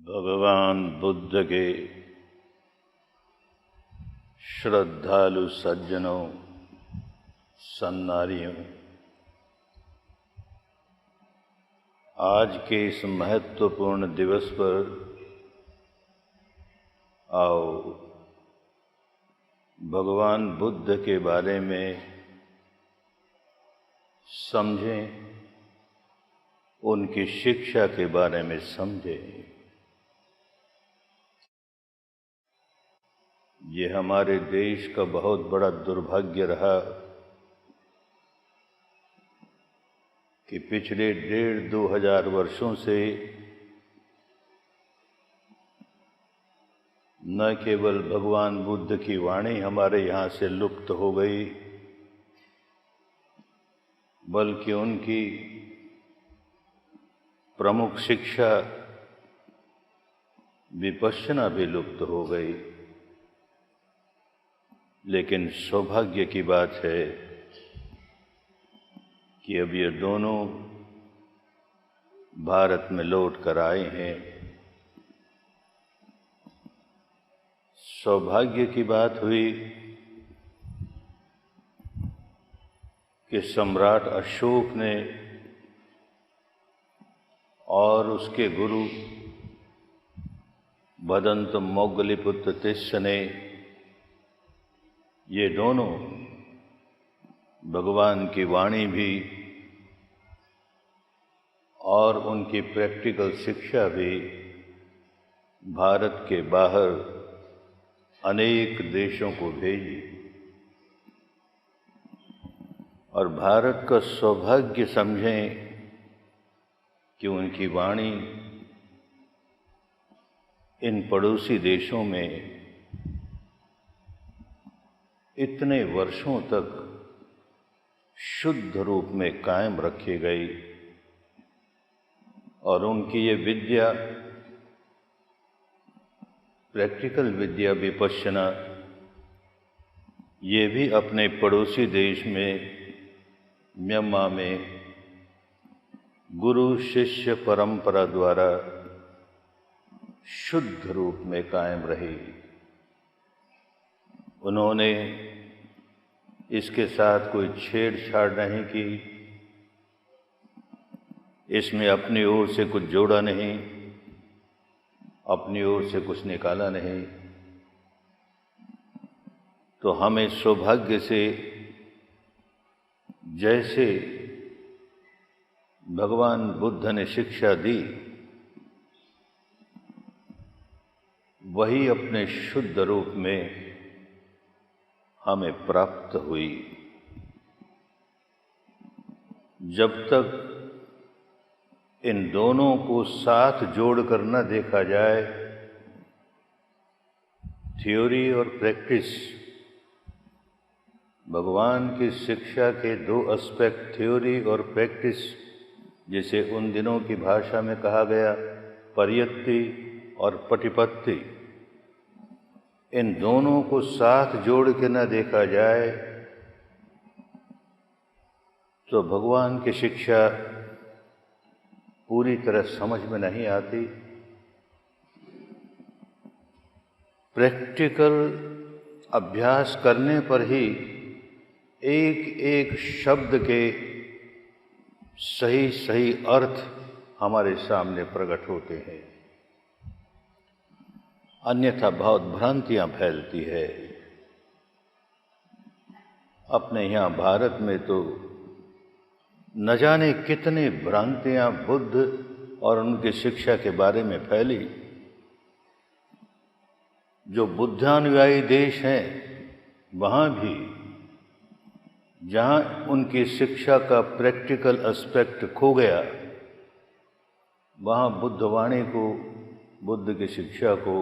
भगवान बुद्ध के श्रद्धालु सज्जनों, सन्नारियों, आज के इस महत्वपूर्ण दिवस पर आओ भगवान बुद्ध के बारे में समझें, उनकी शिक्षा के बारे में समझें। ये हमारे देश का बहुत बड़ा दुर्भाग्य रहा कि पिछले 1500-2000 वर्षों से न केवल भगवान बुद्ध की वाणी हमारे यहाँ से लुप्त हो गई, बल्कि उनकी प्रमुख शिक्षा विपश्यना भी लुप्त हो गई। लेकिन सौभाग्य की बात है कि अब ये दोनों भारत में लौट कर आए हैं। सौभाग्य की बात हुई कि सम्राट अशोक ने और उसके गुरु भदंत मौगलिपुत्र तिस्स ने, ये दोनों भगवान की वाणी भी और उनकी प्रैक्टिकल शिक्षा भी भारत के बाहर अनेक देशों को भेजी। और भारत का सौभाग्य समझें कि उनकी वाणी इन पड़ोसी देशों में इतने वर्षों तक शुद्ध रूप में कायम रखी गई। और उनकी ये विद्या, प्रैक्टिकल विद्या विपश्यना, ये भी अपने पड़ोसी देश में म्यांमार में गुरु शिष्य परंपरा द्वारा शुद्ध रूप में कायम रही। उन्होंने इसके साथ कोई छेड़छाड़ नहीं की, इसमें अपनी ओर से कुछ जोड़ा नहीं, अपनी ओर से कुछ निकाला नहीं। तो हमें सौभाग्य से जैसे भगवान बुद्ध ने शिक्षा दी, वही अपने शुद्ध रूप में हमें प्राप्त हुई। जब तक इन दोनों को साथ जोड़कर न देखा जाए, थ्योरी और प्रैक्टिस, भगवान की शिक्षा के दो एस्पेक्ट, थ्योरी और प्रैक्टिस, जिसे उन दिनों की भाषा में कहा गया परियत्ति और पटिपत्ति, इन दोनों को साथ जोड़ के न देखा जाए तो भगवान की शिक्षा पूरी तरह समझ में नहीं आती। प्रैक्टिकल अभ्यास करने पर ही एक एक शब्द के सही सही अर्थ हमारे सामने प्रकट होते हैं। अन्यथा बहुत भ्रांतियां फैलती है। अपने यहाँ भारत में तो न जाने कितने भ्रांतियां बुद्ध और उनकी शिक्षा के बारे में फैली। जो बुद्धानुयायी देश हैं, वहाँ भी जहाँ उनकी शिक्षा का प्रैक्टिकल एस्पेक्ट खो गया, वहाँ बुद्धवाणी को, बुद्ध की शिक्षा को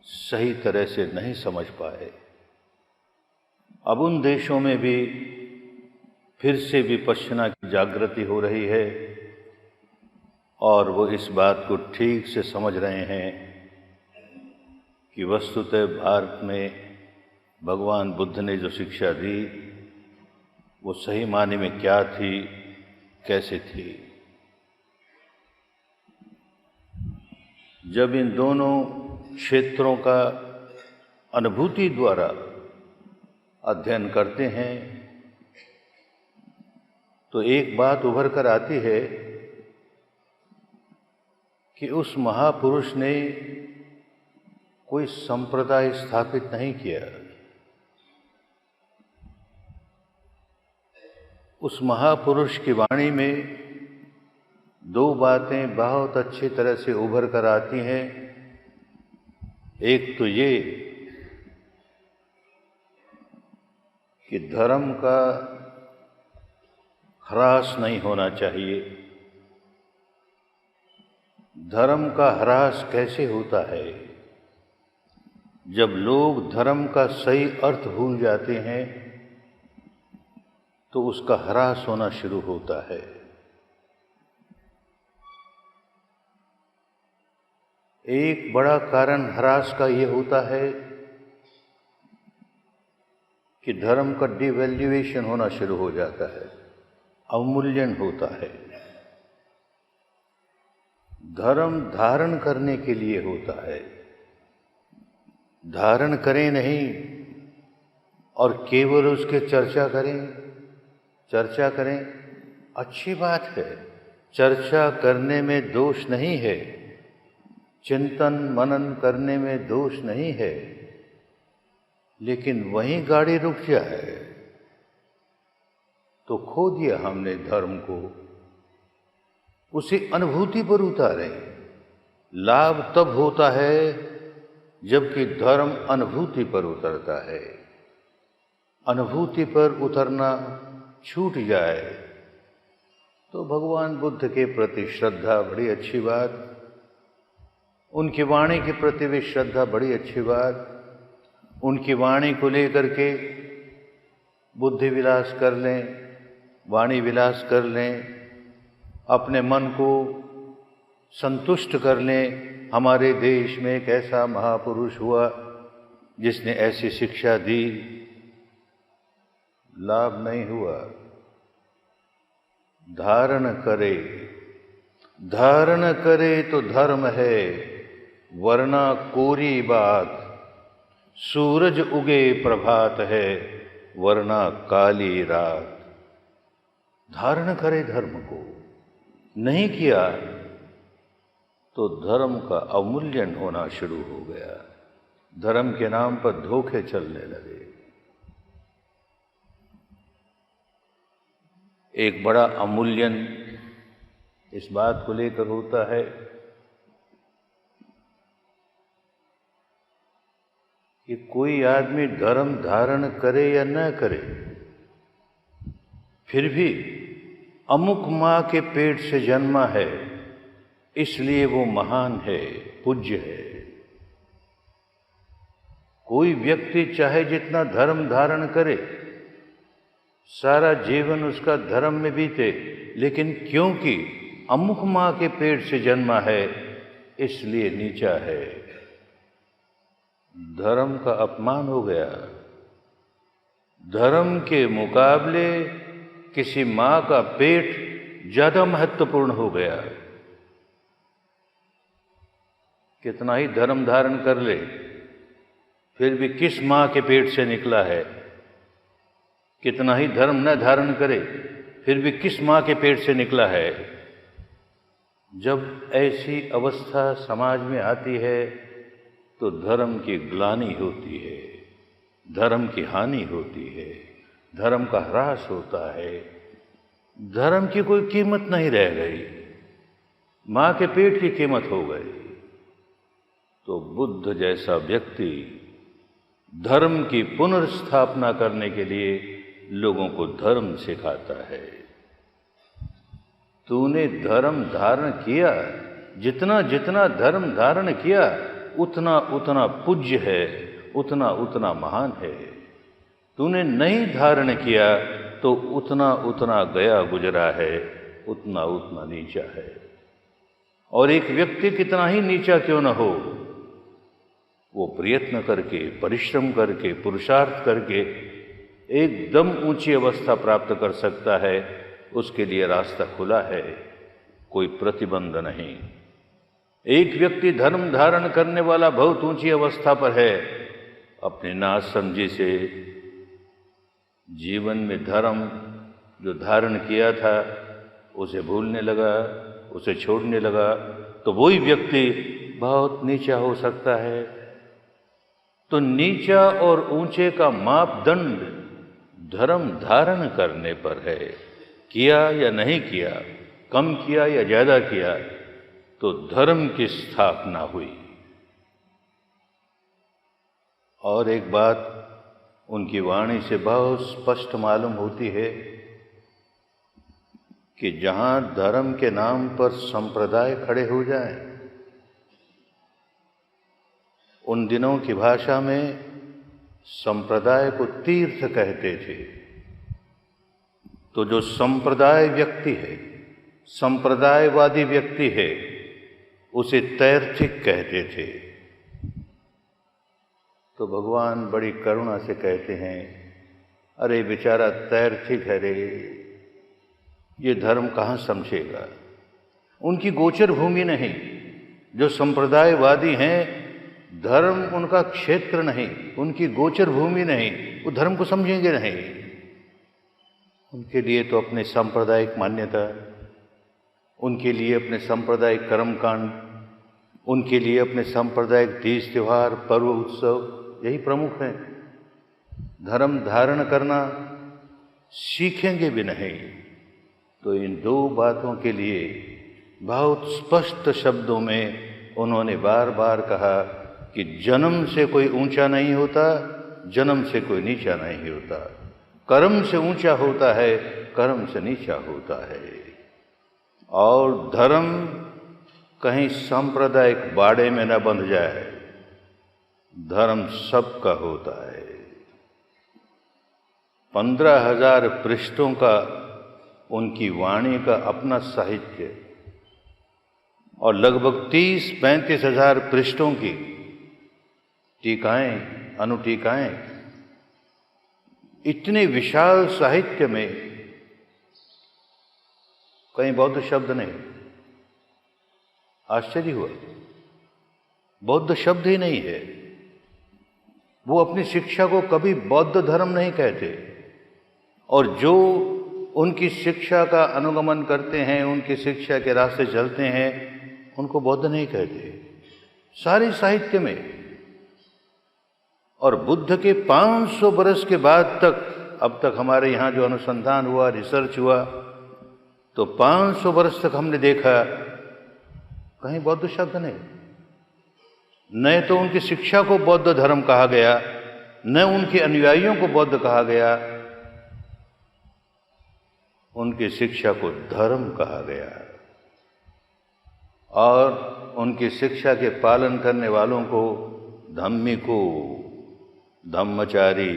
सही तरह से नहीं समझ पाए। अब उन देशों में भी फिर से विपश्यना की जागृति हो रही है और वो इस बात को ठीक से समझ रहे हैं कि वस्तुतः भारत में भगवान बुद्ध ने जो शिक्षा दी, वो सही मायने में क्या थी, कैसे थी। जब इन दोनों क्षेत्रों का अनुभूति द्वारा अध्ययन करते हैं तो एक बात उभर कर आती है कि उस महापुरुष ने कोई संप्रदाय स्थापित नहीं किया। उस महापुरुष की वाणी में दो बातें बहुत अच्छी तरह से उभर कर आती हैं। एक तो ये कि धर्म का ह्रास नहीं होना चाहिए। धर्म का ह्रास कैसे होता है? जब लोग धर्म का सही अर्थ भूल जाते हैं तो उसका ह्रास होना शुरू होता है। एक बड़ा कारण ह्रास का ये होता है कि धर्म का डिवैल्यूएशन होना शुरू हो जाता है, अवमूल्यन होता है। धर्म धारण करने के लिए होता है, धारण करें नहीं और केवल उसके चर्चा करें। चर्चा करें, अच्छी बात है, चर्चा करने में दोष नहीं है, चिंतन मनन करने में दोष नहीं है, लेकिन वहीं गाड़ी रुक जाए तो खो दिया हमने धर्म को। उसे अनुभूति पर उतारें। लाभ तब होता है जबकि धर्म अनुभूति पर उतरता है। अनुभूति पर उतरना छूट जाए तो भगवान बुद्ध के प्रति श्रद्धा बड़ी अच्छी बात, उनकी वाणी के प्रति भी श्रद्धा बड़ी अच्छी बात। उनकी वाणी को लेकर के बुद्धि विलास कर लें, वाणी विलास कर लें, अपने मन को संतुष्ट कर लें। हमारे देश में एक ऐसा महापुरुष हुआ जिसने ऐसी शिक्षा दी, लाभ नहीं हुआ। धारण करे, धारण करे तो धर्म है, वरना कोरी बात। सूरज उगे प्रभात है, वरना काली रात। धारण करे धर्म को, नहीं किया तो धर्म का अवमूल्यन होना शुरू हो गया। धर्म के नाम पर धोखे चलने लगे। एक बड़ा अवमूल्यन इस बात को लेकर होता है कि कोई आदमी धर्म धारण करे या न करे, फिर भी अमुक माँ के पेट से जन्मा है इसलिए वो महान है, पूज्य है। कोई व्यक्ति चाहे जितना धर्म धारण करे, सारा जीवन उसका धर्म में बीते, लेकिन क्योंकि अमुक माँ के पेट से जन्मा है इसलिए नीचा है। धर्म का अपमान हो गया। धर्म के मुकाबले किसी माँ का पेट ज्यादा महत्वपूर्ण हो गया। कितना ही धर्म धारण कर ले, फिर भी किस माँ के पेट से निकला है। कितना ही धर्म न धारण करे, फिर भी किस माँ के पेट से निकला है। जब ऐसी अवस्था समाज में आती है तो धर्म की ग्लानि होती है, धर्म की हानि होती है, धर्म का ह्रास होता है। धर्म की कोई कीमत नहीं रह गई, माँ के पेट की कीमत हो गई। तो बुद्ध जैसा व्यक्ति धर्म की पुनर्स्थापना करने के लिए लोगों को धर्म सिखाता है। तूने धर्म धारण किया, जितना जितना धर्म धारण किया उतना उतना पूज्य है, उतना उतना महान है। तूने नहीं धारण किया तो उतना उतना गया गुजरा है, उतना उतना नीचा है। और एक व्यक्ति कितना ही नीचा क्यों न हो, वो प्रयत्न करके, परिश्रम करके, पुरुषार्थ करके एकदम ऊंची अवस्था प्राप्त कर सकता है। उसके लिए रास्ता खुला है, कोई प्रतिबंध नहीं। एक व्यक्ति धर्म धारण करने वाला बहुत ऊंची अवस्था पर है, अपनी नासमझी से जीवन में धर्म जो धारण किया था उसे भूलने लगा, उसे छोड़ने लगा, तो वही व्यक्ति बहुत नीचा हो सकता है। तो नीचा और ऊंचे का मापदंड धर्म धारण करने पर है। किया या नहीं किया, कम किया या ज्यादा किया, तो धर्म की स्थापना हुई। और एक बात उनकी वाणी से बहुत स्पष्ट मालूम होती है कि जहां धर्म के नाम पर संप्रदाय खड़े हो जाएं, उन दिनों की भाषा में संप्रदाय को तीर्थ कहते थे। तो जो संप्रदाय व्यक्ति है, संप्रदायवादी व्यक्ति है, उसे तैर्थिक कहते थे। तो भगवान बड़ी करुणा से कहते हैं, अरे बेचारा तैर्थिक है रे, ये धर्म कहाँ समझेगा। उनकी गोचर भूमि नहीं। जो संप्रदायवादी हैं, धर्म उनका क्षेत्र नहीं, उनकी गोचर भूमि नहीं, वो धर्म को समझेंगे नहीं। उनके लिए तो अपने सांप्रदायिक मान्यता, उनके लिए अपने सांप्रदायिक कर्मकांड, उनके लिए अपने सांप्रदायिक तीज त्योहार, पर्व, उत्सव यही प्रमुख हैं। धर्म धारण करना सीखेंगे भी नहीं। तो इन दो बातों के लिए बहुत स्पष्ट शब्दों में उन्होंने बार बार कहा कि जन्म से कोई ऊंचा नहीं होता, जन्म से कोई नीचा नहीं होता। कर्म से ऊंचा होता है, कर्म से नीचा होता है। और धर्म कहीं सांप्रदायिक बाड़े में न बंध जाए। धर्म सबका होता है। 15,000 पृष्ठों का उनकी वाणी का अपना साहित्य और लगभग 30-35 हजार पृष्ठों की टीकाएं, अनुटीकाएं, इतने विशाल साहित्य में कहीं बौद्ध शब्द नहीं। आश्चर्य हुआ, बौद्ध शब्द ही नहीं है। वो अपनी शिक्षा को कभी बौद्ध धर्म नहीं कहते, और जो उनकी शिक्षा का अनुगमन करते हैं, उनकी शिक्षा के रास्ते चलते हैं, उनको बौद्ध नहीं कहते सारे साहित्य में। और बुद्ध के 500 बरस के बाद तक, अब तक हमारे यहाँ जो अनुसंधान हुआ, रिसर्च हुआ, तो 500 बरस तक हमने देखा कहीं बौद्ध शब्द नहीं। न तो उनकी शिक्षा को बौद्ध धर्म कहा गया, न उनके अनुयायियों को बौद्ध कहा गया, उनकी शिक्षा को धर्म कहा गया। और उनकी शिक्षा के पालन करने वालों को धम्मिको, धम्मचारी,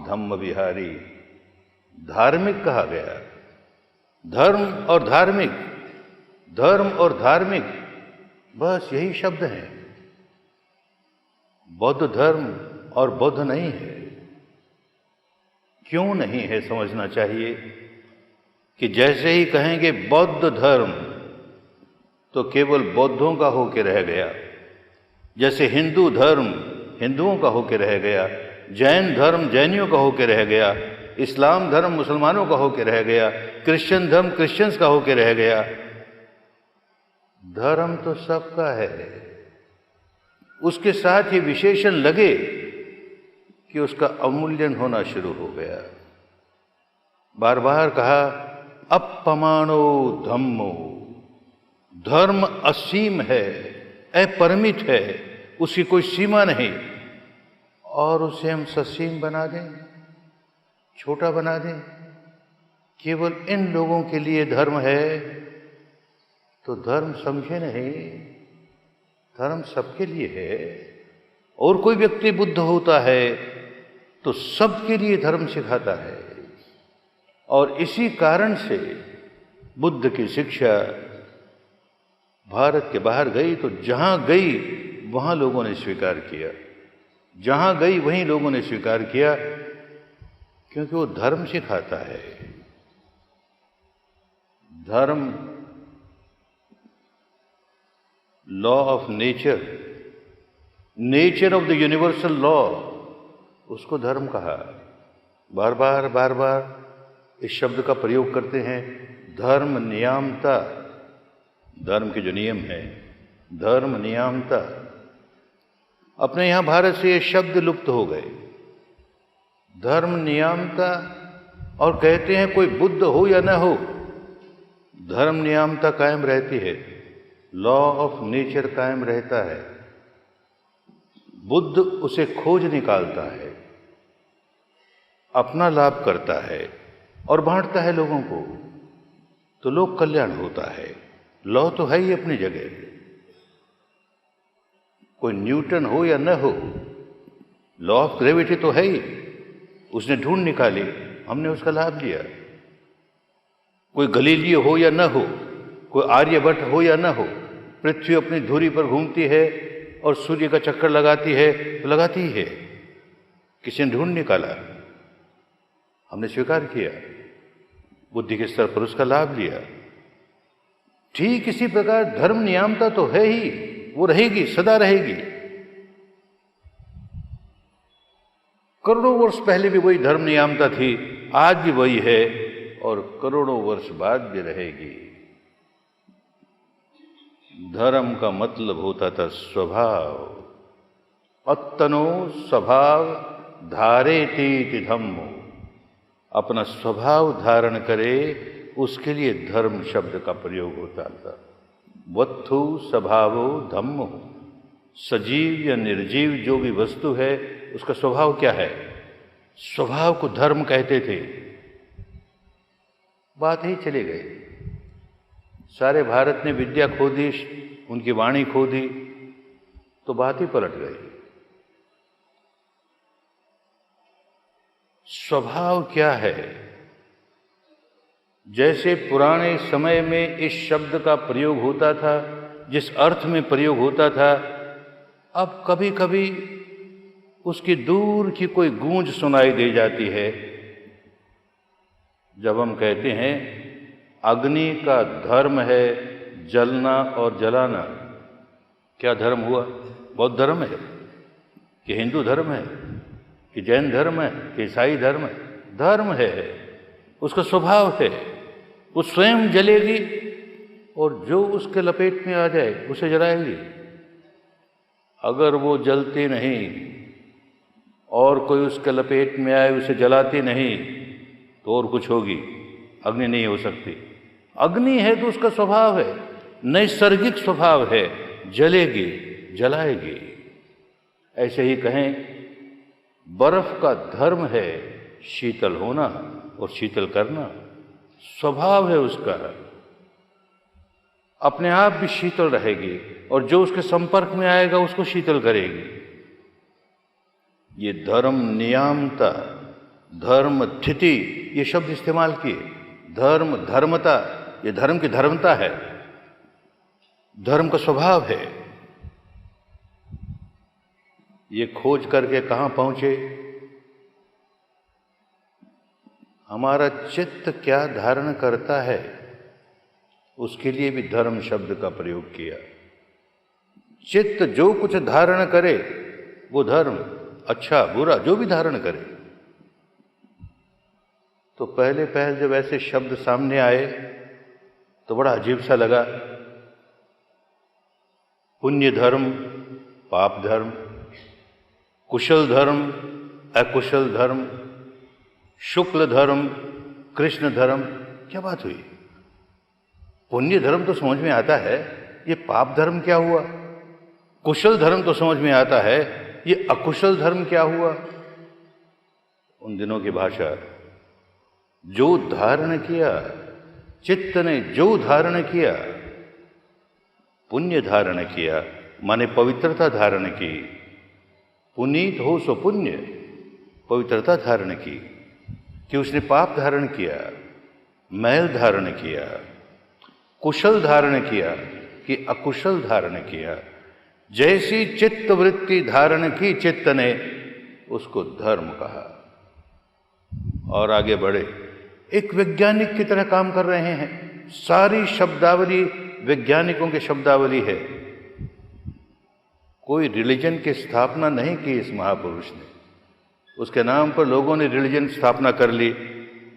धम्म विहारी, धार्मिक कहा गया। धर्म और धार्मिक, धर्म और धार्मिक, बस यही शब्द हैं। बौद्ध धर्म और बौद्ध नहीं है। क्यों नहीं है समझना चाहिए कि जैसे ही कहेंगे बौद्ध धर्म तो केवल बौद्धों का होके रह गया, जैसे हिंदू धर्म हिंदुओं का होके रह गया, जैन धर्म जैनियों का होके रह गया, इस्लाम धर्म मुसलमानों का होके रह गया, क्रिश्चियन धर्म क्रिश्चियंस का होके रह गया। धर्म तो सबका है। उसके साथ ही विशेषण लगे कि उसका अवमूल्यन होना शुरू हो गया। बार बार कहा अपमानो धम्मो, धर्म असीम है, अपरिमित है, उसकी कोई सीमा नहीं। और उसे हम ससीम बना दें, छोटा बना दें, केवल इन लोगों के लिए धर्म है, तो धर्म समझे नहीं। धर्म सबके लिए है। और कोई व्यक्ति बुद्ध होता है तो सबके लिए धर्म सिखाता है। और इसी कारण से बुद्ध की शिक्षा भारत के बाहर गई, तो जहां गई वहां लोगों ने स्वीकार किया, जहां गई वहीं लोगों ने स्वीकार किया, क्योंकि वो धर्म सिखाता है। धर्म law of nature, nature of the universal law, उसको धर्म कहा। बार बार इस शब्द का प्रयोग करते हैं। धर्म नियामता, धर्म के जो नियम है, धर्म नियामता। अपने यहाँ भारत से ये शब्द लुप्त हो गए, धर्म नियामता। और कहते हैं कोई बुद्ध हो या न हो, धर्म नियामता कायम रहती है, लॉ ऑफ नेचर कायम रहता है। बुद्ध उसे खोज निकालता है, अपना लाभ करता है और बांटता है लोगों को, तो लोक कल्याण होता है। लॉ तो है ही अपनी जगह, कोई न्यूटन हो या न हो, लॉ ऑफ ग्रेविटी तो है ही, उसने ढूंढ निकाली, हमने उसका लाभ लिया। कोई गलीलियो हो या न हो, कोई आर्यभट्ट हो या न हो, पृथ्वी अपनी धुरी पर घूमती है और सूर्य का चक्कर लगाती है तो लगाती ही है, किसी ने ढूंढ निकाला, हमने स्वीकार किया, बुद्धि के स्तर पर उसका लाभ लिया। ठीक इसी प्रकार धर्म नियामता तो है ही, वो रहेगी, सदा रहेगी। करोड़ों वर्ष पहले भी वही धर्म नियामता थी, आज भी वही है और करोड़ों वर्ष बाद भी रहेगी। धर्म का मतलब होता था स्वभाव। अत्तनो स्वभाव धारेतीति धम्मो, अपना स्वभाव धारण करे, उसके लिए धर्म शब्द का प्रयोग होता था। वत्थु स्वभावो धम्मो, सजीव या निर्जीव जो भी वस्तु है उसका स्वभाव क्या है, स्वभाव को धर्म कहते थे। बात ही चले गए, सारे भारत ने विद्या खो दी, उनकी वाणी खो दी, तो बात ही पलट गई। स्वभाव क्या है? जैसे पुराने समय में इस शब्द का प्रयोग होता था, जिस अर्थ में प्रयोग होता था, अब कभी कभी उसकी दूर की कोई गूंज सुनाई दे जाती है। जब हम कहते हैं अग्नि का धर्म है जलना और जलाना, क्या धर्म हुआ? बौद्ध धर्म है कि हिंदू धर्म है कि जैन धर्म है कि ईसाई धर्म है? धर्म है, उसका स्वभाव है, वो स्वयं जलेगी और जो उसके लपेट में आ जाए उसे जलाएगी। अगर वो जलती नहीं और कोई उसके लपेट में आए उसे जलाती नहीं तो और कुछ होगी, अग्नि नहीं हो सकती। अग्नि है तो उसका स्वभाव है, नैसर्गिक स्वभाव है, जलेगी, जलाएगी। ऐसे ही कहें बर्फ का धर्म है शीतल होना और शीतल करना, स्वभाव है उसका, अपने आप भी शीतल रहेगी और जो उसके संपर्क में आएगा उसको शीतल करेगी। ये धर्म नियामता, धर्म स्थिति, ये शब्द इस्तेमाल किए। धर्म धर्मता, ये धर्म की धर्मता है, धर्म का स्वभाव है। ये खोज करके कहाँ पहुंचे? हमारा चित्त क्या धारण करता है, उसके लिए भी धर्म शब्द का प्रयोग किया। चित्त जो कुछ धारण करे वो धर्म, अच्छा बुरा जो भी धारण करे। तो पहले जब ऐसे शब्द सामने आए तो बड़ा अजीब सा लगा। पुण्य धर्म, पाप धर्म, कुशल धर्म, अकुशल धर्म, शुक्ल धर्म, कृष्ण धर्म, क्या बात हुई? पुण्य धर्म तो समझ में आता है, ये पाप धर्म क्या हुआ? कुशल धर्म तो समझ में आता है, ये अकुशल धर्म क्या हुआ? उन दिनों की भाषा, जो धारण किया, चित्त ने जो धारण किया, पुण्य धारण किया माने पवित्रता धारण की। पुनीत हो सो पुण्य, पवित्रता धारण की। कि उसने पाप धारण किया, मैल धारण किया, कुशल धारण किया कि अकुशल धारण किया। जैसी चित्त वृत्ति धारण की चित्त ने, उसको धर्म कहा। और आगे बढ़े, एक वैज्ञानिक की तरह काम कर रहे हैं। सारी शब्दावली वैज्ञानिकों की शब्दावली है। कोई रिलीजन की स्थापना नहीं की इस महापुरुष ने। उसके नाम पर लोगों ने रिलीजन स्थापना कर ली,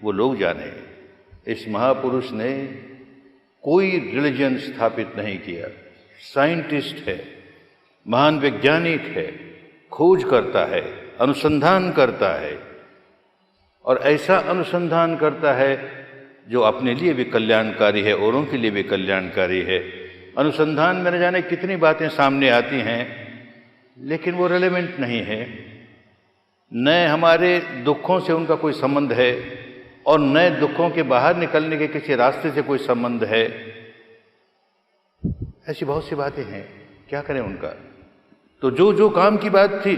वो लोग जाने। इस महापुरुष ने कोई रिलीजन स्थापित नहीं किया। साइंटिस्ट है, महान वैज्ञानिक है, खोज करता है, अनुसंधान करता है, और ऐसा अनुसंधान करता है जो अपने लिए भी कल्याणकारी है, औरों के लिए भी कल्याणकारी है। अनुसंधान में न जाने कितनी बातें सामने आती हैं, लेकिन वो रेलेवेंट नहीं है। न हमारे दुखों से उनका कोई संबंध है, और न दुखों के बाहर निकलने के किसी रास्ते से कोई संबंध है। ऐसी बहुत सी बातें हैं, क्या करें उनका। तो जो जो काम की बात थी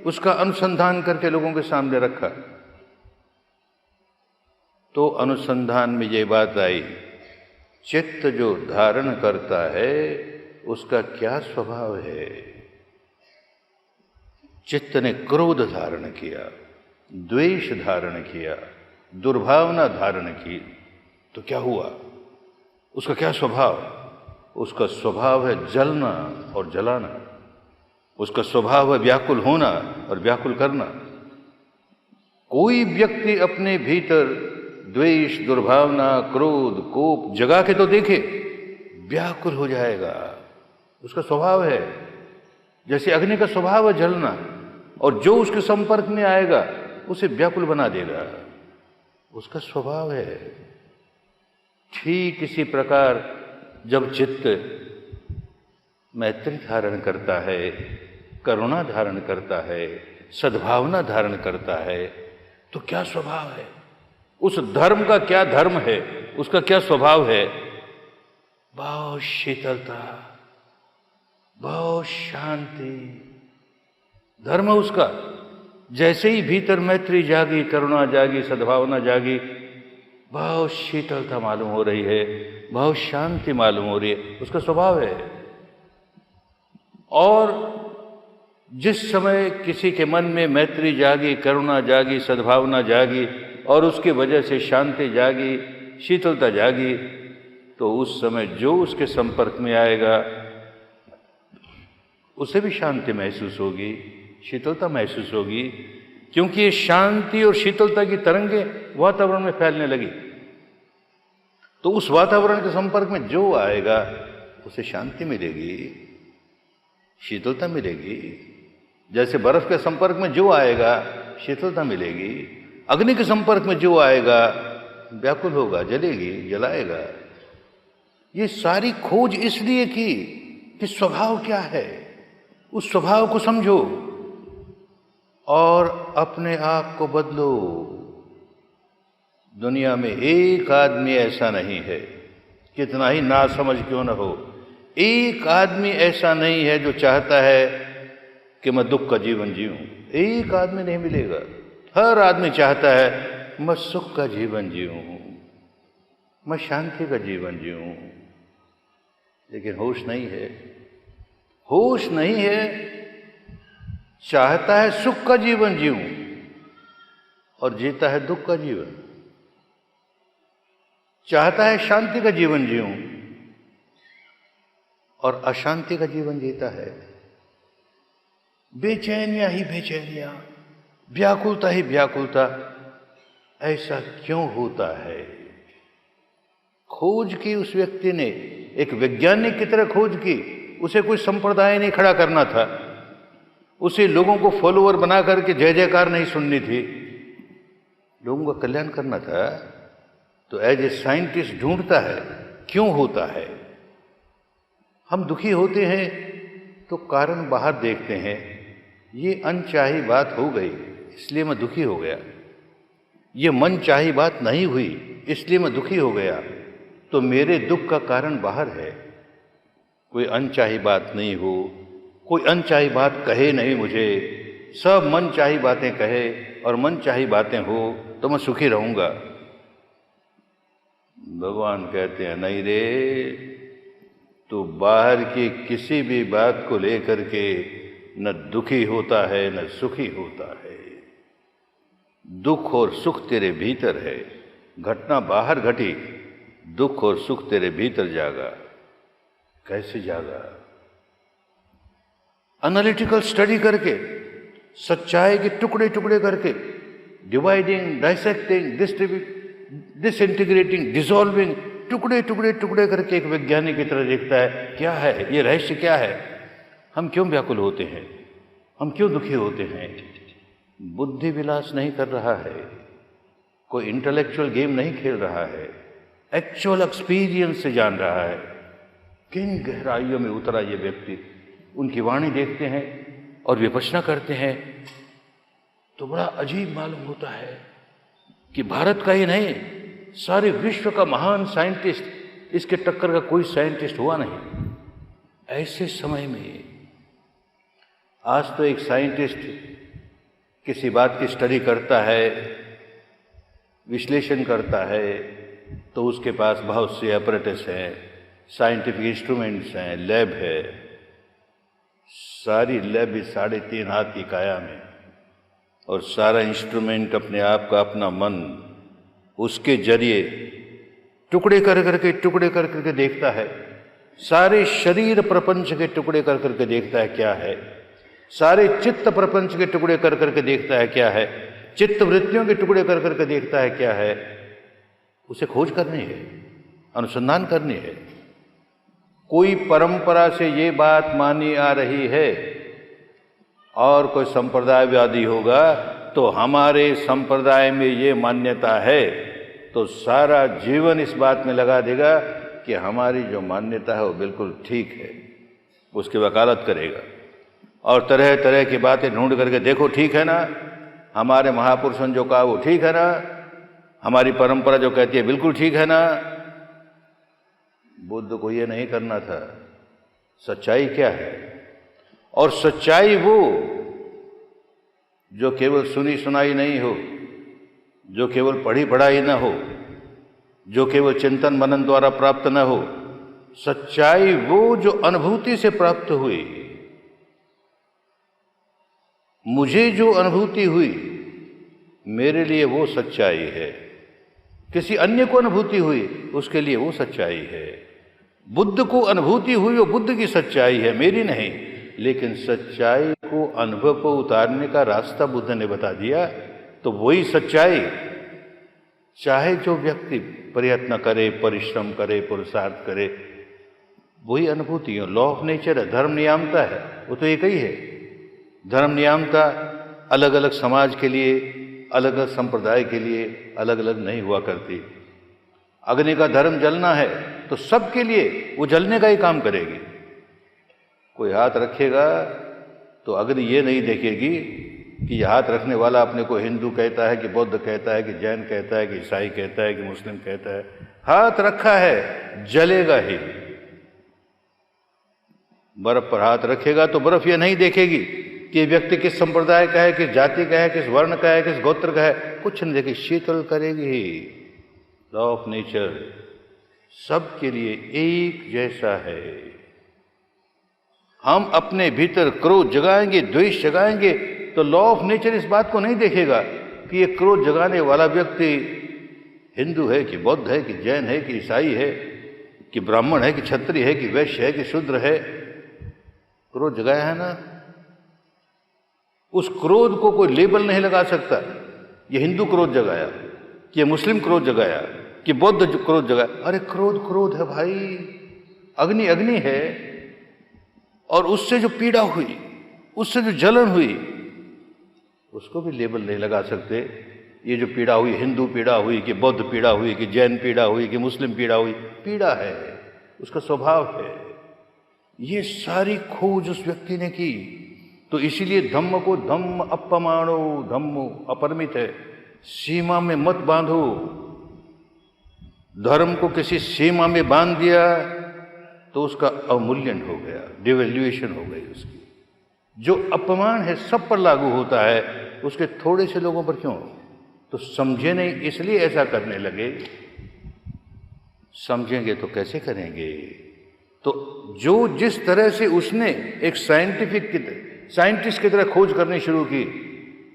उसका अनुसंधान करके लोगों के सामने रखा। तो अनुसंधान में ये बात आई, चित्त जो धारण करता है उसका क्या स्वभाव है। चित्त ने क्रोध धारण किया, द्वेष धारण किया, दुर्भावना धारण की, तो क्या हुआ, उसका क्या स्वभाव। उसका स्वभाव है जलना और जलाना। उसका स्वभाव है व्याकुल होना और व्याकुल करना। कोई व्यक्ति अपने भीतर द्वेष, दुर्भावना, क्रोध, कोप जगा के तो देखे, व्याकुल हो जाएगा। उसका स्वभाव है, जैसे अग्नि का स्वभाव है जलना, और जो उसके संपर्क में आएगा उसे व्याकुल बना देगा। उसका स्वभाव है। ठीक इसी प्रकार जब चित्त मैत्री धारण करता है, करुणा धारण करता है, सद्भावना धारण करता है, तो क्या स्वभाव है, उस धर्म का क्या धर्म है, उसका क्या स्वभाव है। बहुत शीतलता, बहुत शांति, धर्म है उसका। जैसे ही भीतर मैत्री जागी, करुणा जागी, सद्भावना जागी, बहुत शीतलता मालूम हो रही है, बहुत शांति मालूम हो रही है, उसका स्वभाव है। और जिस समय किसी के मन में मैत्री जागी, करुणा जागी, सद्भावना जागी, और उसकी वजह से शांति जागी, शीतलता जागी, तो उस समय जो उसके संपर्क में आएगा उसे भी शांति महसूस होगी, शीतलता महसूस होगी, क्योंकि ये शांति और शीतलता की तरंगें वातावरण में फैलने लगी। तो उस वातावरण के संपर्क में जो आएगा उसे शांति मिलेगी, शीतलता मिलेगी। जैसे बर्फ के संपर्क में जो आएगा शीतलता मिलेगी, अग्नि के संपर्क में जो आएगा व्याकुल होगा, जलेगी, जलाएगा। ये सारी खोज इसलिए की कि स्वभाव क्या है, उस स्वभाव को समझो और अपने आप को बदलो। दुनिया में एक आदमी ऐसा नहीं है, कितना ही नासमझ क्यों न हो, एक आदमी ऐसा नहीं है जो चाहता है कि मैं दुख का जीवन जीऊं। एक आदमी नहीं मिलेगा। हर आदमी चाहता है मैं सुख का जीवन जीऊं, मैं शांति का जीवन जीऊं, लेकिन होश नहीं है। होश नहीं है, चाहता है सुख का जीवन जीऊं और जीता है दुख का जीवन। चाहता है शांति का जीवन जीऊं और अशांति का जीवन जीता है। बेचैनियां ही बेचैनियां, व्याकुलता ही व्याकुलता। ऐसा क्यों होता है? खोज की उस व्यक्ति ने, एक वैज्ञानिक की तरह खोज की। उसे कोई संप्रदाय नहीं खड़ा करना था, उसे लोगों को फॉलोअर बना करके जय जयकार नहीं सुननी थी, लोगों का कल्याण करना था। तो एज ए साइंटिस्ट ढूंढता है क्यों होता है। हम दुखी होते हैं तो कारण बाहर देखते हैं, ये अनचाही बात हो गई इसलिए मैं दुखी हो गया, ये मनचाही बात नहीं हुई इसलिए मैं दुखी हो गया। तो मेरे दुख का कारण बाहर है। कोई अनचाही बात नहीं हो, कोई अनचाही बात कहे नहीं मुझे, सब मनचाही बातें कहे और मनचाही बातें हो तो मैं सुखी रहूंगा। भगवान कहते हैं नहीं रे, तो बाहर की किसी भी बात को लेकर के न दुखी होता है न सुखी होता है। दुख और सुख तेरे भीतर है। घटना बाहर घटी, दुख और सुख तेरे भीतर जागा। कैसे जागा? एनालिटिकल स्टडी करके, सच्चाई के टुकड़े टुकड़े करके, डिवाइडिंग, डाइसेक्टिंग, डिसइंटीग्रेटिंग, डिसॉल्विंग, टुकड़े टुकड़े टुकड़े करके एक वैज्ञानिक की तरह देखता है क्या है ये रहस्य, क्या है, हम क्यों व्याकुल होते हैं, हम क्यों दुखी होते हैं। बुद्धि विलास नहीं कर रहा है, कोई इंटेलेक्चुअल गेम नहीं खेल रहा है, एक्चुअल एक्सपीरियंस से जान रहा है। किन गहराइयों में उतरा ये व्यक्ति। उनकी वाणी देखते हैं और विपश्यना करते हैं तो बड़ा अजीब मालूम होता है कि भारत का ही नहीं, सारे विश्व का महान साइंटिस्ट, इसके टक्कर का कोई साइंटिस्ट हुआ नहीं। ऐसे समय में आज तो एक साइंटिस्ट किसी बात की स्टडी करता है, विश्लेषण करता है, तो उसके पास बहुत से अपरेटस हैं, साइंटिफिक इंस्ट्रूमेंट्स हैं, लैब है। सारी लैब भी 3.5 हाथ की काया में, और सारा इंस्ट्रूमेंट अपने आप का अपना मन उसके जरिए टुकड़े कर करके देखता है। सारे शरीर प्रपंच के टुकड़े कर करके देखता है क्या है, सारे चित्त प्रपंच के टुकड़े कर करके देखता है क्या है, चित्त वृत्तियों के टुकड़े कर करके देखता है क्या है। उसे खोज करनी है, अनुसंधान करनी है। कोई परंपरा से ये बात मानी आ रही है और कोई संप्रदायवादी होगा तो हमारे संप्रदाय में ये मान्यता है, तो सारा जीवन इस बात में लगा देगा कि हमारी जो मान्यता है वो बिल्कुल ठीक है, उसकी वकालत करेगा और तरह तरह की बातें ढूंढ करके, देखो ठीक है ना, हमारे महापुरुषों ने जो कहा वो ठीक है ना, हमारी परंपरा जो कहती है बिल्कुल ठीक है ना। बुद्ध को ये नहीं करना था। सच्चाई क्या है? और सच्चाई वो जो केवल सुनी सुनाई नहीं हो, जो केवल पढ़ी पढ़ाई न हो, जो केवल चिंतन मनन द्वारा प्राप्त न हो। सच्चाई वो जो अनुभूति से प्राप्त हुई। मुझे जो अनुभूति हुई मेरे लिए वो सच्चाई है, किसी अन्य को अनुभूति हुई उसके लिए वो सच्चाई है। बुद्ध को अनुभूति हुई वो बुद्ध की सच्चाई है, मेरी नहीं। लेकिन सच्चाई को अनुभव को उतारने का रास्ता बुद्ध ने बता दिया, तो वही सच्चाई, चाहे जो व्यक्ति प्रयत्न करे, परिश्रम करे, पुरुषार्थ करे, वही अनुभूति है। लॉ ऑफ नेचर है, धर्म नियामता है, वो तो एक ही है। धर्म नियामता अलग अलग समाज के लिए, अलग अलग संप्रदाय के लिए अलग अलग नहीं हुआ करती। अग्नि का धर्म जलना है तो सबके लिए वो जलने का ही काम करेगी। कोई हाथ रखेगा तो अग्नि ये नहीं देखेगी कि ये हाथ रखने वाला अपने को हिंदू कहता है कि बौद्ध कहता है कि जैन कहता है कि ईसाई कहता है कि मुस्लिम कहता है। हाथ रखा है, जलेगा ही। बर्फ पर हाथ रखेगा तो बर्फ ये नहीं देखेगी कि व्यक्ति किस संप्रदाय का है, किस जाति का है, किस वर्ण का है, किस गोत्र का है, कुछ नहीं देखेगी, शीतल करेगी ही। लॉ ऑफ नेचर सबके लिए एक जैसा है। हम अपने भीतर क्रोध जगाएंगे, द्वेष जगाएंगे, तो लॉ ऑफ नेचर इस बात को नहीं देखेगा कि ये क्रोध जगाने वाला व्यक्ति हिंदू है कि बौद्ध है कि जैन है कि ईसाई है कि ब्राह्मण है कि क्षत्रिय है कि वैश्य है कि शूद्र है। क्रोध जगाया है ना, उस क्रोध को कोई लेबल नहीं लगा सकता। ये हिंदू क्रोध जगाया कि ये मुस्लिम क्रोध जगाया कि बौद्ध क्रोध जगाया। अरे क्रोध क्रोध है भाई, अग्नि अग्नि है। और उससे जो पीड़ा हुई, उससे जो जलन हुई, उसको भी लेबल नहीं लगा सकते। ये जो पीड़ा हुई, हिंदू पीड़ा हुई कि बौद्ध पीड़ा हुई कि जैन पीड़ा हुई कि मुस्लिम पीड़ा हुई, पीड़ा है, उसका स्वभाव है। ये सारी खोज उस व्यक्ति ने की। तो इसीलिए धम्म को धम्म अपमानो धम्मो अपरमित है, सीमा में मत बांधो। धर्म को किसी सीमा में बांध दिया तो उसका अवमूल्यन हो गया, डिवैल्यूएशन हो गई उसकी। जो अपमान है सब पर लागू होता है, उसके थोड़े से लोगों पर क्यों? तो समझे नहीं इसलिए ऐसा करने लगे। समझेंगे तो कैसे करेंगे? तो जो जिस तरह से उसने एक साइंटिस्ट की तरह खोज करनी शुरू की,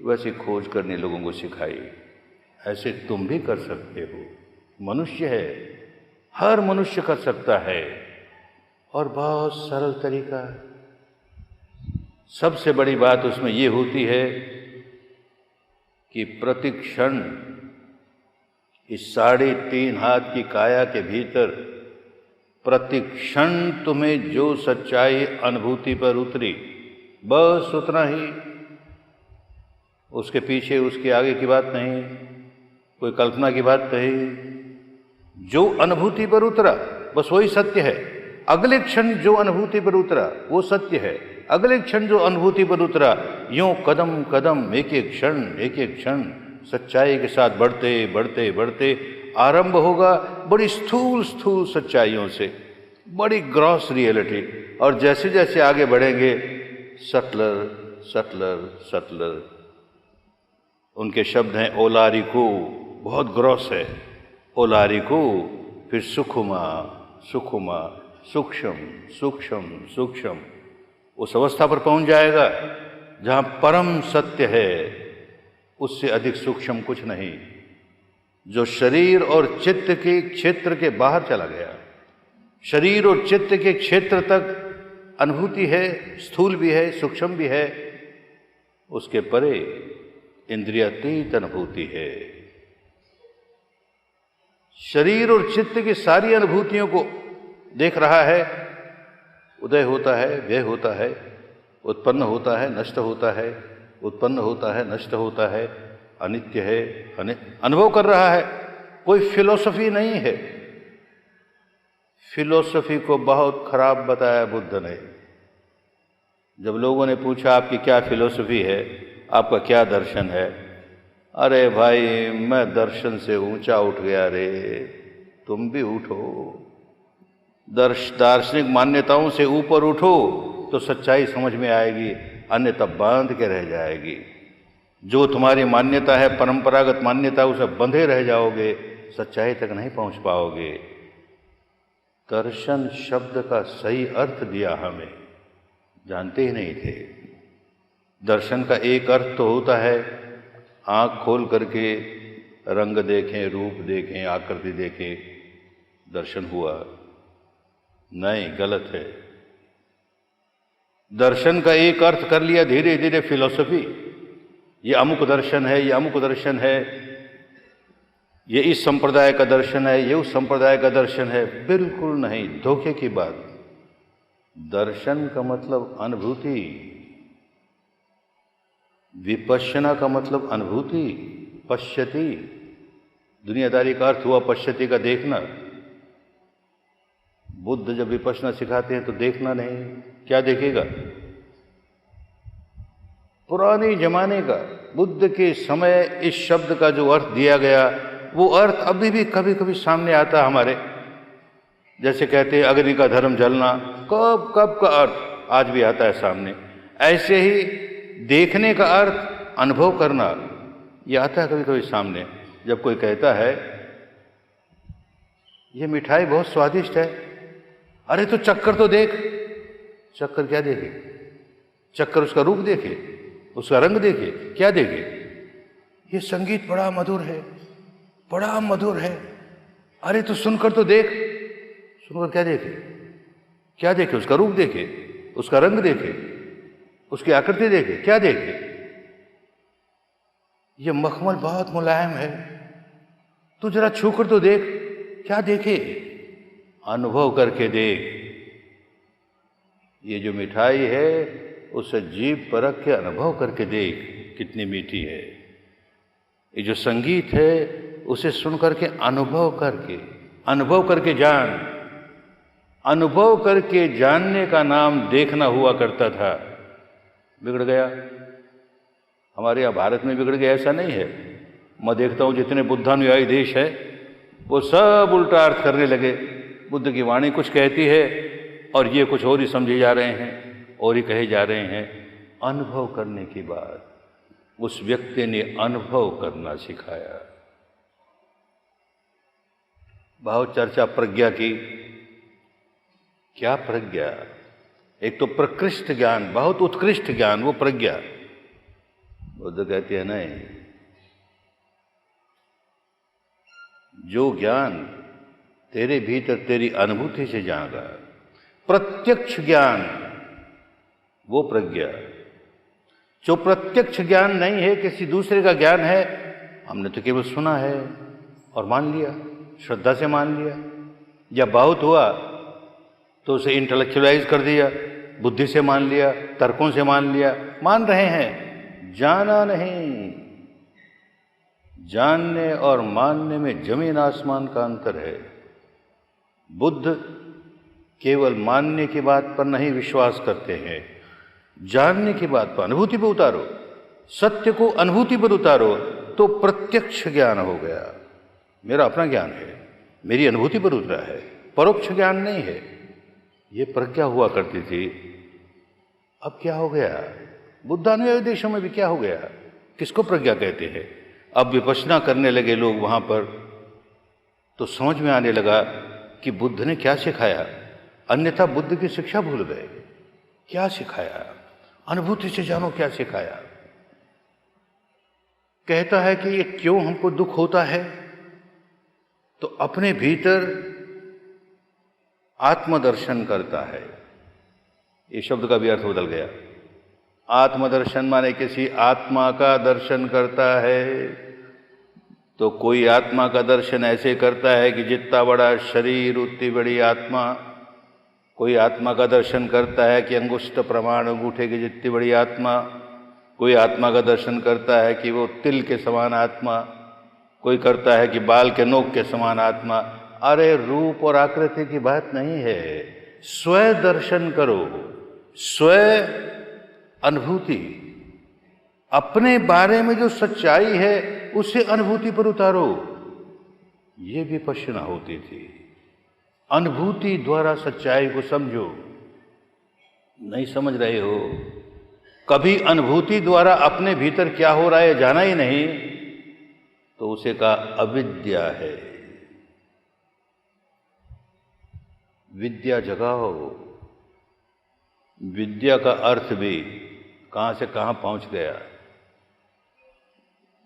वैसे खोज करने लोगों को सिखाई। ऐसे तुम भी कर सकते हो। मनुष्य है, हर मनुष्य कर सकता है। और बहुत सरल तरीका, सबसे बड़ी बात उसमें ये होती है कि प्रतिक्षण इस 3.5 हाथ की काया के भीतर प्रतिक्षण तुम्हें जो सच्चाई अनुभूति पर उतरी, बस उतना ही, उसके पीछे उसके आगे की बात नहीं, कोई कल्पना की बात नहीं। जो अनुभूति पर उतरा बस वही सत्य है। अगले क्षण जो अनुभूति पर उतरा वो सत्य है। अगले क्षण जो अनुभूति पर उतरा, यूं कदम कदम एक एक क्षण सच्चाई के साथ बढ़ते बढ़ते बढ़ते आरंभ होगा बड़ी स्थूल स्थूल सच्चाइयों से, बड़ी ग्रॉस रियलिटी, और जैसे जैसे आगे बढ़ेंगे सटलर सटलर सटलर। उनके शब्द हैं ओलारिको, बहुत ग्रॉस है, ओलारिको, फिर सुखुमा सुखुमा, सूक्ष्म सूक्ष्म सूक्ष्म। उस अवस्था पर पहुंच जाएगा जहां परम सत्य है, उससे अधिक सूक्ष्म कुछ नहीं, जो शरीर और चित्त के क्षेत्र के बाहर चला गया। शरीर और चित्त के क्षेत्र तक अनुभूति है, स्थूल भी है सूक्ष्म भी है, उसके परे इंद्रियातीत अनुभूति है। शरीर और चित्त की सारी अनुभूतियों को देख रहा है, उदय होता है, व्यय होता है, उत्पन्न होता है, नष्ट होता है, उत्पन्न होता है, नष्ट होता है, अनित्य है, अनुभव कर रहा है। कोई फिलॉसफी नहीं है। फिलॉसफी को बहुत खराब बताया बुद्ध ने। जब लोगों ने पूछा आपकी क्या फिलॉसफी है, आपका क्या दर्शन है, अरे भाई मैं दर्शन से ऊंचा उठ गया रे, तुम भी उठो। दार्शनिक मान्यताओं से ऊपर उठो तो सच्चाई समझ में आएगी, अन्यथा बांध के रह जाएगी। जो तुम्हारी मान्यता है परंपरागत मान्यता, उसे बंधे रह जाओगे, सच्चाई तक नहीं पहुंच पाओगे। दर्शन शब्द का सही अर्थ दिया हमें, जानते ही नहीं थे। दर्शन का एक अर्थ तो होता है आँख खोल करके रंग देखें, रूप देखें, आकृति देखें, दर्शन हुआ। नहीं, गलत है। दर्शन का एक अर्थ कर लिया धीरे धीरे फिलॉसफी, ये अमुक दर्शन है, ये अमुक दर्शन है, ये इस संप्रदाय का दर्शन है, ये उस संप्रदाय का दर्शन है। बिल्कुल नहीं, धोखे की बात। दर्शन का मतलब अनुभूति, विपश्यना का मतलब अनुभूति, पश्यति, दुनियादारी का अर्थ हुआ पश्यति का देखना। बुद्ध जब विपश्यना सिखाते हैं तो देखना नहीं, क्या देखेगा? पुराने जमाने का, बुद्ध के समय इस शब्द का जो अर्थ दिया गया वो अर्थ अभी भी कभी कभी सामने आता हमारे। जैसे कहते हैं अग्नि का धर्म जलना, कब कब का अर्थ आज भी आता है सामने। ऐसे ही देखने का अर्थ अनुभव करना, ये आता है कभी कभी सामने। जब कोई कहता है ये मिठाई बहुत स्वादिष्ट है, अरे तो चक्कर तो देख। चक्कर क्या देखे? चक्कर उसका रूप देखे, उसका रंग देखे, क्या देखे? ये संगीत बड़ा मधुर है, बड़ा मधुर है, अरे तो सुनकर तो देख। सुनकर क्या देखे? क्या देखे? उसका रूप देखे, उसका रंग देखे, उसकी आकृति देखे, क्या देखे? ये मखमल बहुत मुलायम है, तू जरा छूकर तो देख, क्या देखे? अनुभव करके देख। ये जो मिठाई है उसे जीभ परख के अनुभव करके देख कितनी मीठी है। ये जो संगीत है उसे सुन करके अनुभव करके जान। अनुभव करके जानने का नाम देखना हुआ करता था। बिगड़ गया हमारे यहाँ भारत में, बिगड़ गया ऐसा नहीं है। मैं देखता हूँ जितने बुद्धानुयायी देश है वो सब उल्टा अर्थ करने लगे। बुद्ध की वाणी कुछ कहती है और ये कुछ और ही समझे जा रहे हैं और ही कहे जा रहे हैं। अनुभव करने की बात, उस व्यक्ति ने अनुभव करना सिखाया। बहुत चर्चा प्रज्ञा की। क्या प्रज्ञा? एक तो प्रकृष्ट ज्ञान, बहुत उत्कृष्ट ज्ञान, वो प्रज्ञा। बुद्ध कहते हैं नहीं, जो ज्ञान तेरे भीतर तेरी अनुभूति से जागा, प्रत्यक्ष ज्ञान, वो प्रज्ञा। जो प्रत्यक्ष ज्ञान नहीं है, किसी दूसरे का ज्ञान है, हमने तो केवल सुना है और मान लिया, श्रद्धा से मान लिया, या बहुत हुआ तो उसे इंटेलेक्चुअलाइज कर दिया, बुद्धि से मान लिया, तर्कों से मान लिया, मान रहे हैं, जाना नहीं। जानने और मानने में जमीन आसमान का अंतर है। बुद्ध केवल मानने की बात पर नहीं विश्वास करते हैं, जानने की बात पर, अनुभूति पर उतारो, सत्य को अनुभूति पर उतारो तो प्रत्यक्ष ज्ञान हो गया। मेरा अपना ज्ञान है, मेरी अनुभूति पर उतरा है, परोक्ष ज्ञान नहीं है। ये प्रज्ञा हुआ करती थी, अब क्या हो गया? बुद्धानुयायी देशों में भी क्या हो गया? किसको प्रज्ञा कहते हैं? अब विपश्यना करने लगे लोग वहां पर, तो समझ में आने लगा कि बुद्ध ने क्या सिखाया। अन्यथा बुद्ध की शिक्षा भूल गए। क्या सिखाया? अनुभूति से जानो क्या सिखाया। कहता है कि ये क्यों हमको दुख होता है, तो अपने भीतर आत्मदर्शन करता है। ये शब्द का भी अर्थ बदल गया। आत्मदर्शन माने किसी आत्मा का दर्शन करता है। तो कोई आत्मा का दर्शन ऐसे करता है कि जितना बड़ा शरीर उतनी बड़ी आत्मा। कोई आत्मा का दर्शन करता है कि अंगुष्ठ प्रमाण अंगूठे की जितनी बड़ी आत्मा। कोई आत्मा का दर्शन करता है कि वो तिल के समान आत्मा। कोई करता है कि बाल के नोक के समान आत्मा। अरे रूप और आकृति की बात नहीं है, स्व दर्शन करो, स्व अनुभूति। अपने बारे में जो सच्चाई है उसे अनुभूति पर उतारो। ये विपश्यना होती थी। अनुभूति द्वारा सच्चाई को समझो। नहीं समझ रहे हो? कभी अनुभूति द्वारा अपने भीतर क्या हो रहा है जाना ही नहीं, तो उसे का अविद्या है। विद्या जगाओ। विद्या का अर्थ भी कहां से कहां पहुंच गया।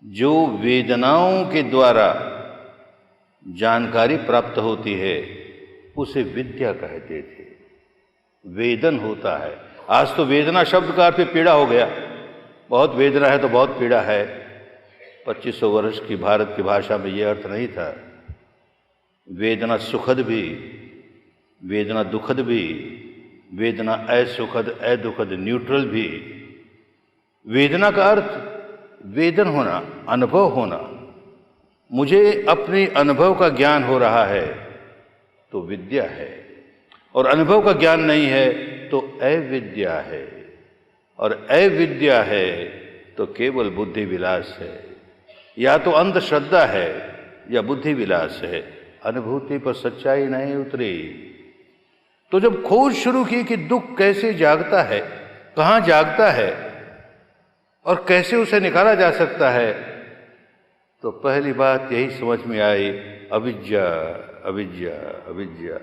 जो वेदनाओं के द्वारा जानकारी प्राप्त होती है उसे विद्या कहते थे। वेदन होता है। आज तो वेदना शब्द का अर्थ पीड़ा हो गया। बहुत वेदना है तो बहुत पीड़ा है। 2500 वर्ष की भारत की भाषा में यह अर्थ नहीं था। वेदना सुखद भी, वेदना दुखद भी, वेदना असुखद अदुखद न्यूट्रल भी। वेदना का अर्थ वेदन होना, अनुभव होना। मुझे अपने अनुभव का ज्ञान हो रहा है तो विद्या है, और अनुभव का ज्ञान नहीं है तो अविद्या है, और अविद्या है तो केवल बुद्धि विलास है। या तो अंधश्रद्धा है या बुद्धि विलास है। अनुभूति पर सच्चाई नहीं उतरी। तो जब खोज शुरू की कि दुख कैसे जागता है, कहाँ जागता है और कैसे उसे निकाला जा सकता है, तो पहली बात यही समझ में आई, अविद्या अविद्या अविद्या।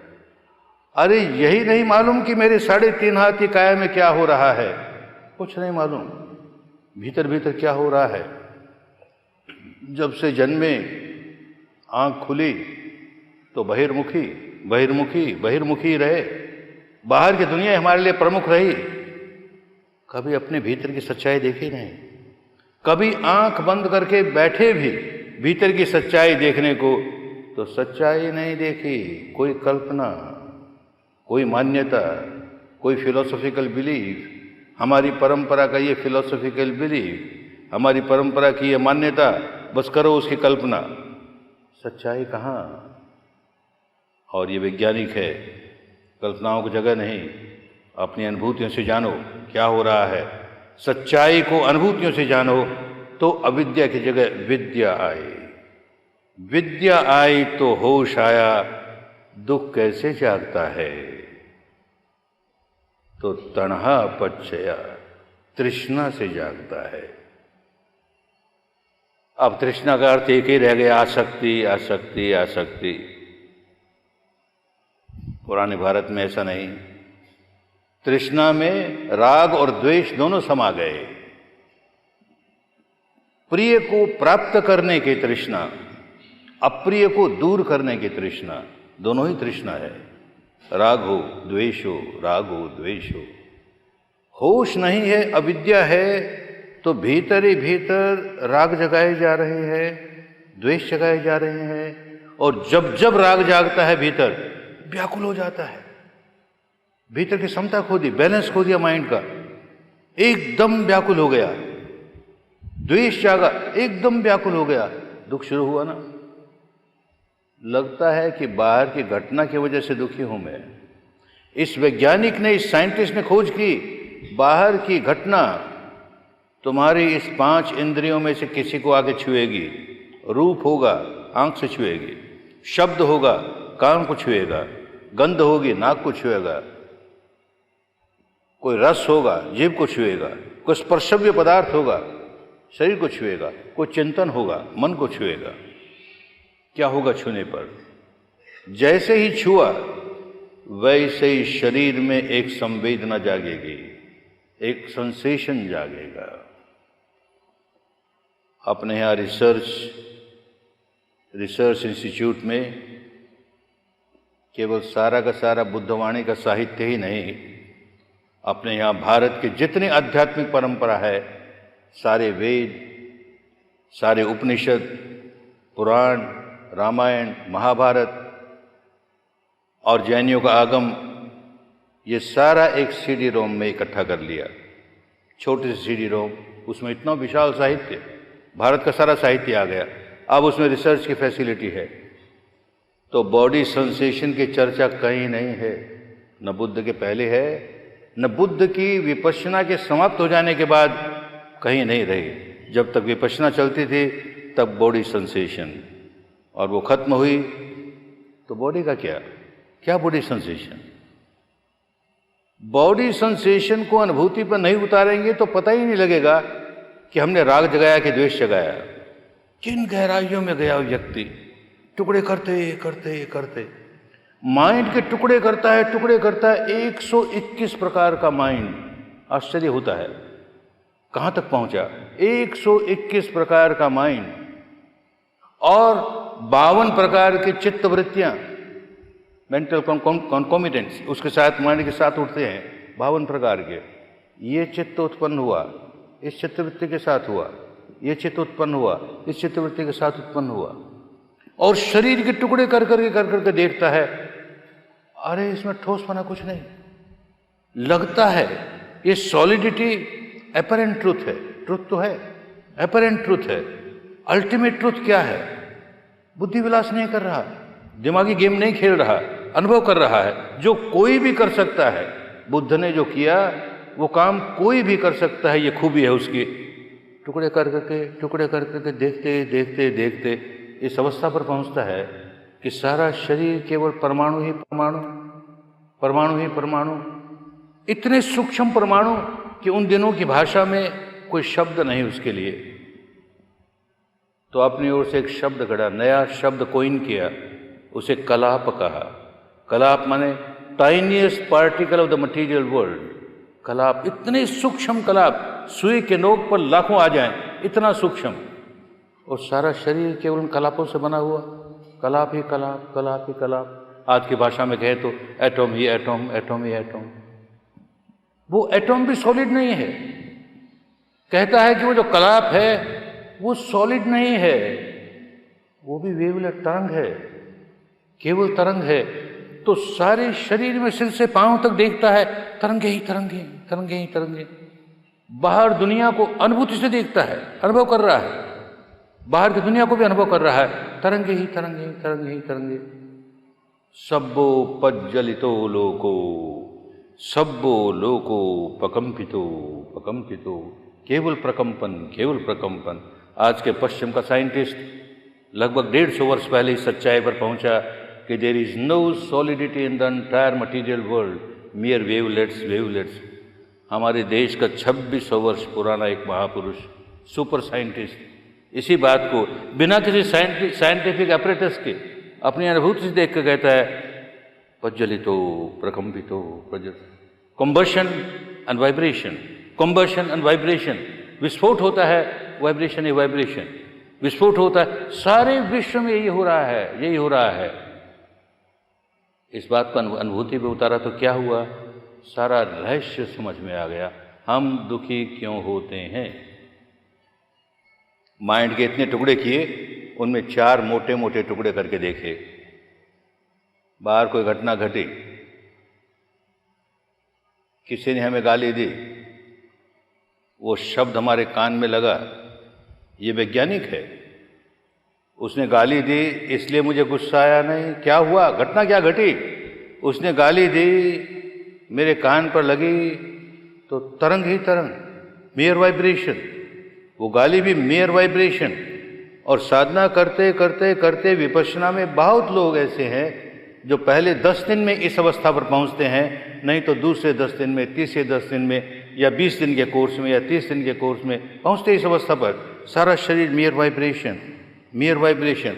अरे यही नहीं मालूम कि मेरे 3.5 हाथ की काया में क्या हो रहा है? कुछ नहीं मालूम भीतर भीतर क्या हो रहा है। जब से जन्मे आंख खुली तो बहिर्मुखी बहिर्मुखी बहिर्मुखी रहे। बाहर की दुनिया हमारे लिए प्रमुख रही। कभी अपने भीतर की सच्चाई देखी नहीं। कभी आंख बंद करके बैठे भी भीतर की सच्चाई देखने को, तो सच्चाई नहीं देखी। कोई कल्पना, कोई मान्यता, कोई फिलोसॉफिकल बिलीफ। हमारी परंपरा का ये फिलोसॉफिकल बिलीफ, हमारी परंपरा की ये मान्यता, बस करो उसकी कल्पना। सच्चाई कहाँ? और ये वैज्ञानिक है, कल्पनाओं की जगह नहीं। अपनी अनुभूतियों से जानो क्या हो रहा है। सच्चाई को अनुभूतियों से जानो तो अविद्या की जगह विद्या आई। विद्या आई तो होश आया। दुख कैसे जागता है? तो तणहा पच्छया, तृष्णा से जागता है। अब तृष्णा का अर्थ एक ही रह गया, आसक्ति आसक्ति आसक्ति। पुराने भारत में ऐसा नहीं। तृष्णा में राग और द्वेष दोनों समा गए। प्रिय को प्राप्त करने की तृष्णा, अप्रिय को दूर करने की तृष्णा, दोनों ही तृष्णा है। राग हो द्वेष हो, राग हो द्वेष हो। होश नहीं है, अविद्या है, तो भीतर ही भीतर राग जगाए जा रहे हैं, द्वेष जगाए जा रहे हैं, और जब जब राग जागता है भीतर व्याकुल हो जाता है, भीतर की समता खो दी, बैलेंस खो दिया माइंड का, एकदम व्याकुल हो गया, द्वेष जागा, एकदम व्याकुल हो गया, दुख शुरू हुआ ना। लगता है कि बाहर की घटना की वजह से दुखी हूं मैं। इस वैज्ञानिक ने, इस साइंटिस्ट ने खोज की, बाहर की घटना तुम्हारी इस 5 इंद्रियों में से किसी को आके छुएगी। रूप होगा, आंख से छुएगी, शब्द होगा, कान को छुएगा, गंध होगी, नाक को छुएगा, कोई रस होगा, जीभ को छुएगा, कोई स्पर्शव्य पदार्थ होगा, शरीर को छुएगा, कोई चिंतन होगा, मन को छुएगा। क्या होगा छूने पर? जैसे ही छुआ वैसे ही शरीर में एक संवेदना जागेगी, एक सेंसेशन जागेगा। अपने यहाँ रिसर्च इंस्टीट्यूट में केवल सारा का सारा बुद्धवाणी का साहित्य ही नहीं, अपने यहाँ भारत के जितने आध्यात्मिक परंपरा है, सारे वेद, सारे उपनिषद, पुराण, रामायण, महाभारत और जैनियों का आगम, ये सारा एक सीडी रोम में इकट्ठा कर लिया। छोटी सी सीडी रोम, उसमें इतना विशाल साहित्य, भारत का सारा साहित्य आ गया। अब उसमें रिसर्च की फैसिलिटी है। तो बॉडी सेंसेशन की चर्चा कहीं नहीं है, न बुद्ध के पहले है, न बुद्ध की विपश्यना के समाप्त हो जाने के बाद कहीं नहीं रही। जब तक विपश्यना चलती थी तब बॉडी सेंसेशन, और वो खत्म हुई तो बॉडी का क्या बॉडी सेंसेशन? बॉडी सेंसेशन को अनुभूति पर नहीं उतारेंगे तो पता ही नहीं लगेगा कि हमने राग जगाया कि द्वेष जगाया। किन गहराइयों में गया व्यक्ति, टुकड़े करते करते करते माइंड के टुकड़े करता है 121 प्रकार का माइंड। आश्चर्य होता है कहाँ तक पहुंचा, 121 प्रकार का माइंड, और 52 प्रकार की चित्त वृत्तियां, मेंटल कॉन्कोमिटेंट्स उसके साथ, माइंड के साथ उठते हैं, 52 प्रकार के। ये चित्त उत्पन्न हुआ, इस चित्तवृत्ति के साथ हुआ, ये चित्त उत्पन्न हुआ, इस चित्तवृत्ति के साथ उत्पन्न हुआ, और शरीर के टुकड़े कर करके देखता है, अरे इसमें ठोसपना कुछ नहीं, लगता है ये सॉलिडिटी अपरेंट ट्रुथ है। ट्रुथ तो है, अपरेंट ट्रुथ है। अल्टीमेट ट्रुथ क्या है? बुद्धि विलास नहीं कर रहा, दिमागी गेम नहीं खेल रहा, अनुभव कर रहा है, जो कोई भी कर सकता है। बुद्ध ने जो किया वो काम कोई भी कर सकता है, ये खूबी है उसकी। टुकड़े कर करके देखते देखते देखते इस अवस्था पर पहुंचता है कि सारा शरीर केवल परमाणु ही परमाणु, इतने सूक्ष्म परमाणु कि उन दिनों की भाषा में कोई शब्द नहीं उसके लिए। तो अपनी ओर से एक शब्द गढ़ा, नया शब्द कोइन किया, उसे कलाप कहा। कलाप माने tiniest particle of the material world. कलाप, इतने सूक्ष्म कलाप, सुई के नोक पर लाखों आ जाएं, इतना सूक्ष्म, और सारा शरीर केवल उन कलापों से बना हुआ। कलाप ही कलाप, कलाप ही कलाप। आज की भाषा में कहे तो एटॉम ही एटॉम, एटॉम ही एटॉम। वो एटॉम भी सॉलिड नहीं है। कहता है कि वो जो कलाप है वो सॉलिड नहीं है, वो भी वेवलेट तरंग है, केवल तरंग है। तो सारे शरीर में सिर से पांव तक देखता है, तरंगे ही तरंगे, तरंगे ही तरंगे। बाहर दुनिया को अनुभूति से देखता है, अनुभव कर रहा है, बाहर की दुनिया को भी अनुभव कर रहा है, तरंगे ही तरंगे, तरंगे ही तरंगे। सब्बो पज्जलितो लोको, सब्बो लोको प्रकंपितो प्रकंपितो। केवल प्रकंपन, केवल प्रकंपन। आज के पश्चिम का साइंटिस्ट लगभग 150 वर्ष पहले इस सच्चाई पर पहुंचा कि there is no solidity in the entire material world, mere wavelets, wavelets. हमारे देश का 2600 वर्ष पुराना एक महापुरुष, सुपर साइंटिस्ट, इसी बात को बिना किसी साइंटिफिक अपरेटस के अपनी अनुभूति से देख कर कहता है, प्रज्वलितो प्रकंपितो प्रज्वल। Combustion and vibration, combustion and vibration. विस्फोट होता है, वाइब्रेशन ही वाइब्रेशन, विस्फोट होता है। सारे विश्व में यही हो रहा है, यही हो रहा है। इस बात को अनुभूति पे उतारा तो क्या हुआ? सारा रहस्य समझ में आ गया। हम दुखी क्यों होते हैं? माइंड के इतने टुकड़े किए, उनमें 4 मोटे मोटे टुकड़े करके देखे। बाहर कोई घटना घटी, किसी ने हमें गाली दी, वो शब्द हमारे कान में लगा, ये वैज्ञानिक है। उसने गाली दी इसलिए मुझे गुस्सा आया नहीं, क्या हुआ, घटना क्या घटी? उसने गाली दी, मेरे कान पर लगी, तो तरंग ही तरंग, मेयर वाइब्रेशन। वो गाली भी मेयर वाइब्रेशन। और साधना करते करते करते विपश्यना में बहुत लोग ऐसे हैं जो पहले 10 दिन में इस अवस्था पर पहुंचते हैं, नहीं तो दूसरे 10 दिन में, तीसरे 10 दिन में, या 20 दिन के कोर्स में, या 30 दिन के कोर्स में पहुंचते इस अवस्था पर। सारा शरीर मेयर वाइब्रेशन, मेयर वाइब्रेशन।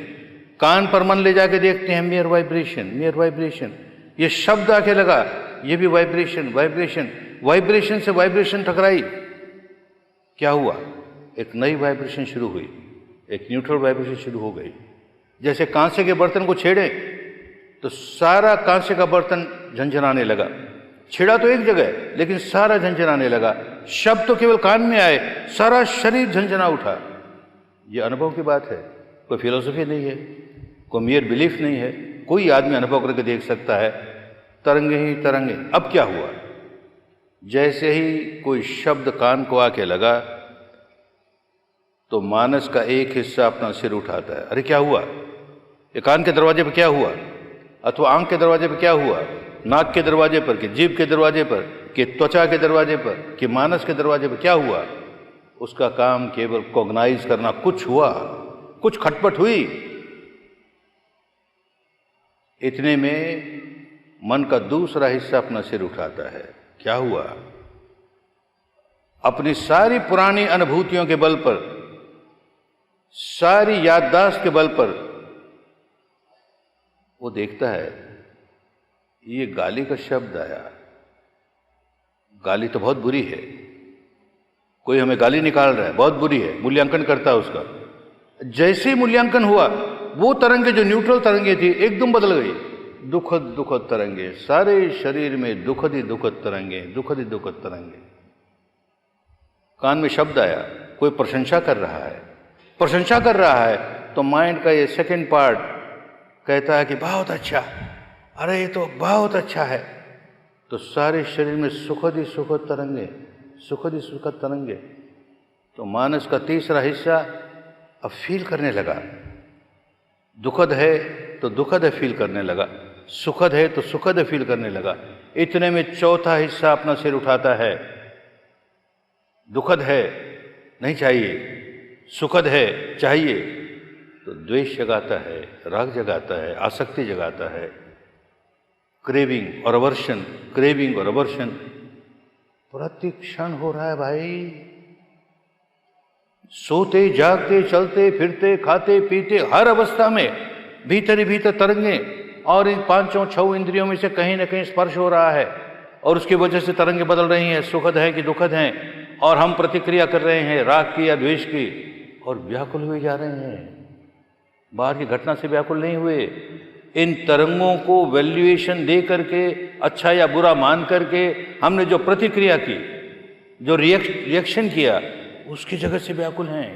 कान पर मन ले जाके देखते हैं, मेयर वाइब्रेशन, मेयर वाइब्रेशन। ये शब्द आके लगा, ये भी वाइब्रेशन, वाइब्रेशन। वाइब्रेशन से वाइब्रेशन टकराई, क्या हुआ? एक नई वाइब्रेशन शुरू हुई, एक न्यूट्रल वाइब्रेशन शुरू हो गई। जैसे कांसे के बर्तन को छेड़े तो सारा कांसे का बर्तन झंझनाने लगा। छेड़ा तो एक जगह लेकिन सारा झंझनाने लगा। शब्द तो केवल कान में आए, सारा शरीर झंझना उठा। ये अनुभव की बात है, कोई फिलोसफी नहीं है, कोई मेयर बिलीफ नहीं है। कोई आदमी अनुभव करके देख सकता है। तरंगे ही तरंगे। अब क्या हुआ? जैसे ही कोई शब्द कान को आके लगा तो मानस का एक हिस्सा अपना सिर उठाता है, अरे क्या हुआ? ये कान के दरवाजे पर क्या हुआ? अथवा आंख के दरवाजे पर क्या हुआ? नाक के दरवाजे पर, कि जीभ के दरवाजे पर, कि त्वचा के दरवाजे पर, कि मानस के दरवाजे पर क्या हुआ? उसका काम केवल कॉग्नाइज करना। कुछ हुआ, कुछ खटपट हुई। इतने में मन का दूसरा हिस्सा अपना सिर उठाता है, क्या हुआ? अपनी सारी पुरानी अनुभूतियों के बल पर, सारी याददाश्त के बल पर वो देखता है, ये गाली का शब्द आया, गाली तो बहुत बुरी है, कोई हमें गाली निकाल रहा है, बहुत बुरी है, मूल्यांकन करता है उसका। जैसे ही मूल्यांकन हुआ, वो तरंगे जो न्यूट्रल तरंगे थी एकदम बदल गई, दुखद दुखद तरंगे। सारे शरीर में दुखद ही दुखद तरंगे, दुखद ही दुखद तरंगे। कान में शब्द आया, कोई प्रशंसा कर रहा है, प्रशंसा कर रहा है, तो माइंड का ये सेकंड पार्ट कहता है कि बहुत अच्छा, अरे ये तो बहुत अच्छा है। तो सारे शरीर में सुखद ही सुखद तरंगे, सुखद ही सुखद तरंगे। तो मानस का तीसरा हिस्सा अब फील करने लगा, दुखद है तो दुखद है फील करने लगा, सुखद है तो सुखद है फील करने लगा। इतने में चौथा हिस्सा अपना सिर उठाता है, दुखद है नहीं चाहिए, सुखद है चाहिए, तो द्वेष जगाता है, राग जगाता है, आसक्ति जगाता है, क्रेविंग और अवर्शन, क्रेविंग और अवर्शन प्रति क्षण हो रहा है भाई। सोते जागते चलते फिरते खाते पीते हर अवस्था में भीतर ही भीतर तरंगे, और इन 5-6 इंद्रियों में से कहीं ना कहीं स्पर्श हो रहा है, और उसकी वजह से तरंगे बदल रही हैं, सुखद है कि दुखद हैं, और हम प्रतिक्रिया कर रहे हैं राग की या द्वेष की, और व्याकुल हुए जा रहे हैं। बाहर की घटना से व्याकुल नहीं हुए, इन तरंगों को वैल्यूएशन दे करके, अच्छा या बुरा मान करके हमने जो प्रतिक्रिया की, जो रिएक्शन किया, उसकी जगह से व्याकुल हैं।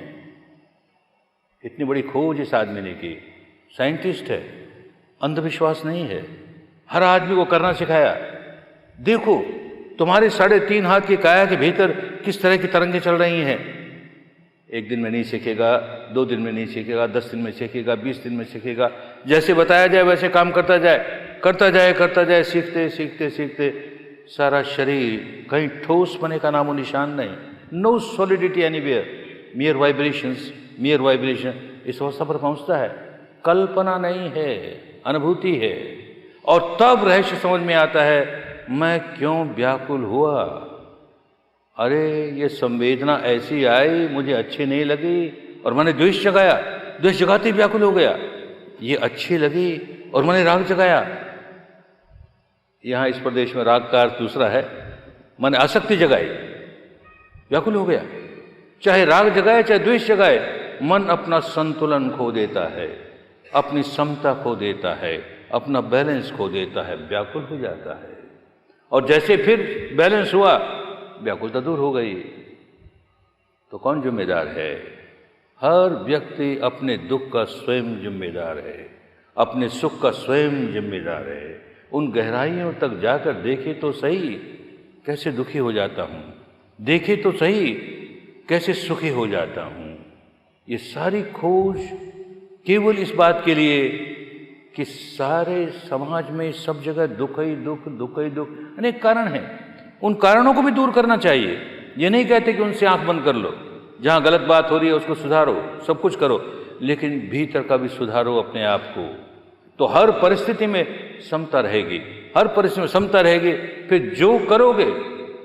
इतनी बड़ी खोज इस आदमी ने की, साइंटिस्ट है, अंधविश्वास नहीं है, हर आदमी को करना सिखाया। देखो तुम्हारे 3.5 हाथ की काया के भीतर किस तरह की तरंगे चल रही हैं। एक दिन में नहीं सीखेगा, 2 दिन में नहीं सीखेगा, 10 दिन में सीखेगा, 20 दिन में सीखेगा। जैसे बताया जाए वैसे काम करता जाए, करता जाए, करता जाए, सीखते सीखते सीखते सारा शरीर, कहीं ठोस बने का नामो निशान नहीं, no solidity anywhere, mere vibrations, mere vibration. इस अवस्था पर पहुंचता है, कल्पना नहीं है, अनुभूति है। और तब रहस्य समझ में आता है, मैं क्यों व्याकुल हुआ? अरे ये संवेदना ऐसी आई, मुझे अच्छी नहीं लगी और मैंने द्वेष जगाया, द्वेष जगाते व्याकुल हो गया। ये अच्छी लगी और मैंने राग जगाया। यहाँ इस प्रदेश में राग का अर्थ दूसरा है, मैंने आसक्ति जगाई, व्याकुल हो गया। चाहे राग जगाए चाहे द्वेष जगाए, मन अपना संतुलन खो देता है, अपनी समता खो देता है, अपना बैलेंस खो देता है, व्याकुल हो जाता है। और जैसे फिर बैलेंस हुआ, व्याकुलता दूर हो गई। तो कौन जिम्मेदार है? हर व्यक्ति अपने दुख का स्वयं जिम्मेदार है, अपने सुख का स्वयं जिम्मेदार है। उन गहराइयों तक जाकर देखे तो सही कैसे दुखी हो जाता हूँ, देखे तो सही कैसे सुखी हो जाता हूँ। ये सारी खोज केवल इस बात के लिए कि सारे समाज में सब जगह दुख ही दुख, दुख ही दुख, अनेक कारण हैं। उन कारणों को भी दूर करना चाहिए। ये नहीं कहते कि उनसे आंख बंद कर लो, जहाँ गलत बात हो रही है उसको सुधारो, सब कुछ करो, लेकिन भीतर का भी सुधारो अपने आप को। तो हर परिस्थिति में समता रहेगी, हर परिस्थिति में समता रहेगी। फिर जो करोगे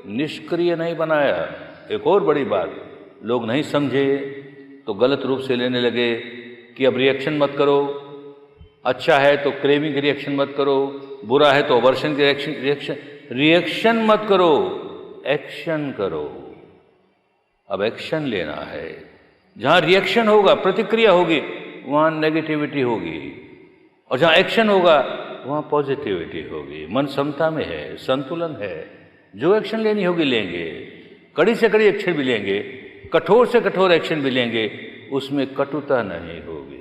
निष्क्रिय नहीं बनाया। एक और बड़ी बात, लोग नहीं समझे तो गलत रूप से लेने लगे कि अब रिएक्शन मत करो, अच्छा है तो क्रेविंग रिएक्शन मत करो, बुरा है तो अवर्शन की रिएक्शन मत करो, एक्शन करो। अब एक्शन लेना है। जहाँ रिएक्शन होगा, प्रतिक्रिया होगी, वहाँ नेगेटिविटी होगी, और जहाँ एक्शन होगा वहाँ पॉजिटिविटी होगी। मन समता में है, संतुलन है। जो एक्शन लेनी होगी लेंगे, कड़ी से कड़ी एक्शन भी लेंगे, कठोर से कठोर एक्शन भी लेंगे, उसमें कटुता नहीं होगी।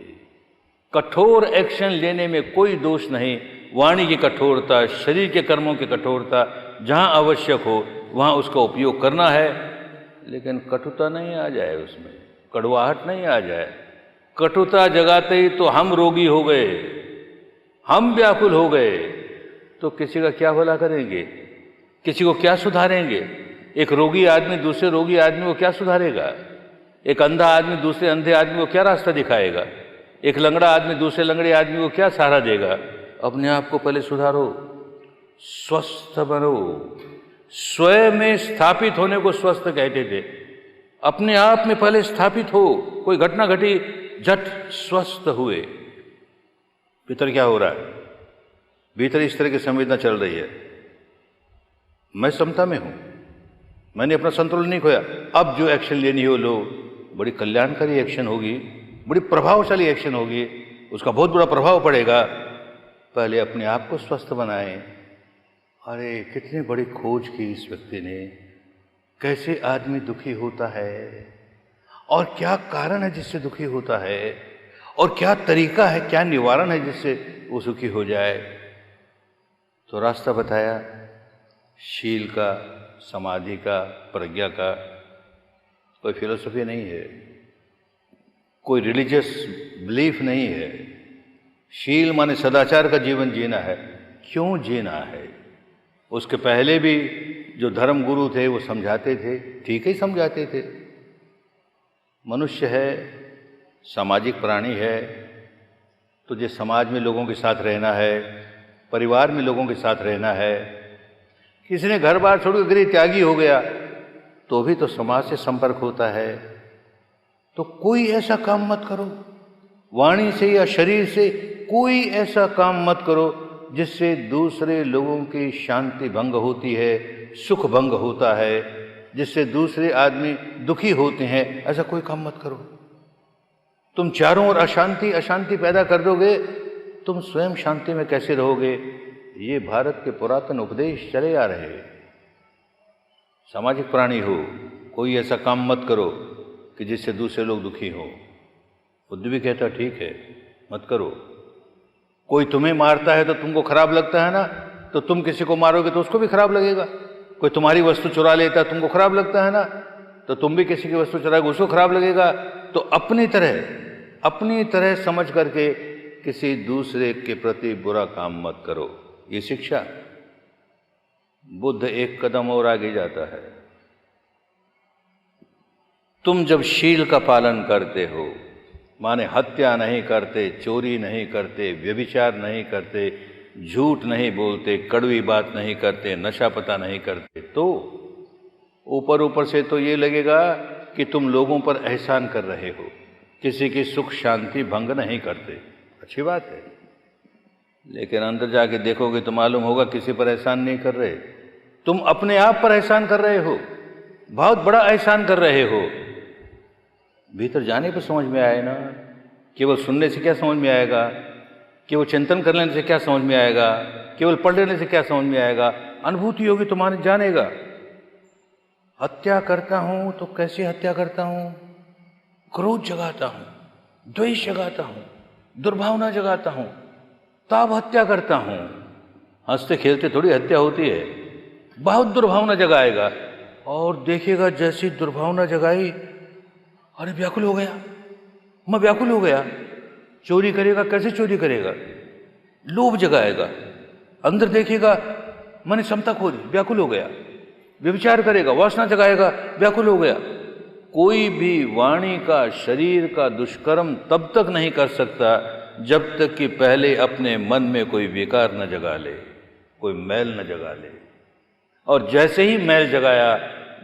कठोर एक्शन लेने में कोई दोष नहीं। वाणी की कठोरता, शरीर के कर्मों की कठोरता, जहाँ आवश्यक हो वहाँ उसका उपयोग करना है, लेकिन कटुता नहीं आ जाए, उसमें कड़वाहट नहीं आ जाए। कटुता जगाते ही तो हम रोगी हो गए, हम व्याकुल हो गए, तो किसी का क्या भला करेंगे, किसी को क्या सुधारेंगे? एक रोगी आदमी दूसरे रोगी आदमी को क्या सुधारेगा? एक अंधा आदमी दूसरे अंधे आदमी को क्या रास्ता दिखाएगा? एक लंगड़ा आदमी दूसरे लंगड़े आदमी को क्या सहारा देगा? अपने आप को पहले सुधारो, स्वस्थ बनो। स्वयं में स्थापित होने को स्वस्थ कहते थे। अपने आप में पहले स्थापित हो, कोई घटना घटी झट स्वस्थ हुए। भीतर क्या हो रहा है? भीतर इस तरह की संवेदना चल रही है, मैं समता में हूं, मैंने अपना संतुलन नहीं खोया। अब जो एक्शन लेनी हो लो, बड़ी कल्याणकारी एक्शन होगी, बड़ी प्रभावशाली एक्शन होगी, उसका बहुत बड़ा प्रभाव पड़ेगा। पहले अपने आप को स्वस्थ बनाएं। अरे कितनी बड़ी खोज की इस व्यक्ति ने, कैसे आदमी दुखी होता है और क्या कारण है जिससे दुखी होता है, और क्या तरीका है, क्या निवारण है जिससे वो सुखी हो जाए। तो रास्ता बताया शील का, समाधि का, प्रज्ञा का। कोई फिलोसफी नहीं है, कोई रिलीजियस बिलीफ नहीं है। शील माने सदाचार का जीवन जीना है। क्यों जीना है? उसके पहले भी जो धर्म गुरु थे वो समझाते थे, ठीक ही समझाते थे। मनुष्य है, सामाजिक प्राणी है, तुझे समाज में लोगों के साथ रहना है, परिवार में लोगों के साथ रहना है। किसी ने घर बार छोड़कर गृह त्यागी हो गया तो भी तो समाज से संपर्क होता है। तो कोई ऐसा काम मत करो, वाणी से या शरीर से कोई ऐसा काम मत करो जिससे दूसरे लोगों की शांति भंग होती है, सुख भंग होता है, जिससे दूसरे आदमी दुखी होते हैं। ऐसा कोई काम मत करो। तुम चारों ओर अशांति अशांति पैदा कर दोगे, तुम स्वयं शांति में कैसे रहोगे? ये भारत के पुरातन उपदेश चले आ रहे हैं। सामाजिक प्राणी हो, कोई ऐसा काम मत करो कि जिससे दूसरे लोग दुखी हों। बुद्ध भी कहता ठीक है, मत करो। कोई तुम्हें मारता है तो तुमको खराब लगता है ना, तो तुम किसी को मारोगे तो उसको भी खराब लगेगा। कोई तुम्हारी वस्तु चुरा लेता है, तुमको खराब लगता है ना, तो तुम भी किसी की वस्तु चुराओगे, उसको खराब लगेगा। तो अपनी तरह समझ करके किसी दूसरे के प्रति बुरा काम मत करो। ये शिक्षा। बुद्ध एक कदम और आगे जाता है। तुम जब शील का पालन करते हो, माने हत्या नहीं करते, चोरी नहीं करते, व्यभिचार नहीं करते, झूठ नहीं बोलते, कड़वी बात नहीं करते, नशा पता नहीं करते, तो ऊपर से तो ये लगेगा कि तुम लोगों पर एहसान कर रहे हो, किसी की सुख शांति भंग नहीं करते। अच्छी बात है, लेकिन अंदर जाके देखोगे तो मालूम होगा किसी पर एहसान नहीं कर रहे, तुम अपने आप पर एहसान कर रहे हो, बहुत बड़ा एहसान कर रहे हो। भीतर जाने पर समझ में आए ना। केवल सुनने से क्या समझ में आएगा? केवल चिंतन कर लेने से क्या समझ में आएगा? केवल पढ़ लेने से क्या समझ में आएगा? अनुभूति होगी तो मान जानेगा। हत्या करता हूं तो कैसे हत्या करता हूं? क्रोध जगाता हूं, द्वेष जगाता हूं, दुर्भावना जगाता हूं, तब हत्या करता हूं। हंसते खेलते थोड़ी हत्या होती है, बहुत दुर्भावना जगाएगा और देखिएगा जैसी दुर्भावना जगाई, अरे व्याकुल हो गया, मैं व्याकुल हो गया। चोरी करेगा, कैसे चोरी करेगा? लोभ जगाएगा, अंदर देखिएगा मैंने क्षमता खो दी, व्याकुल हो गया। व्यभिचार करेगा, वासना जगाएगा, व्याकुल हो गया। कोई भी वाणी का, शरीर का दुष्कर्म तब तक नहीं कर सकता जब तक कि पहले अपने मन में कोई विकार न जगा ले, कोई मैल न जगा ले। और जैसे ही मैल जगाया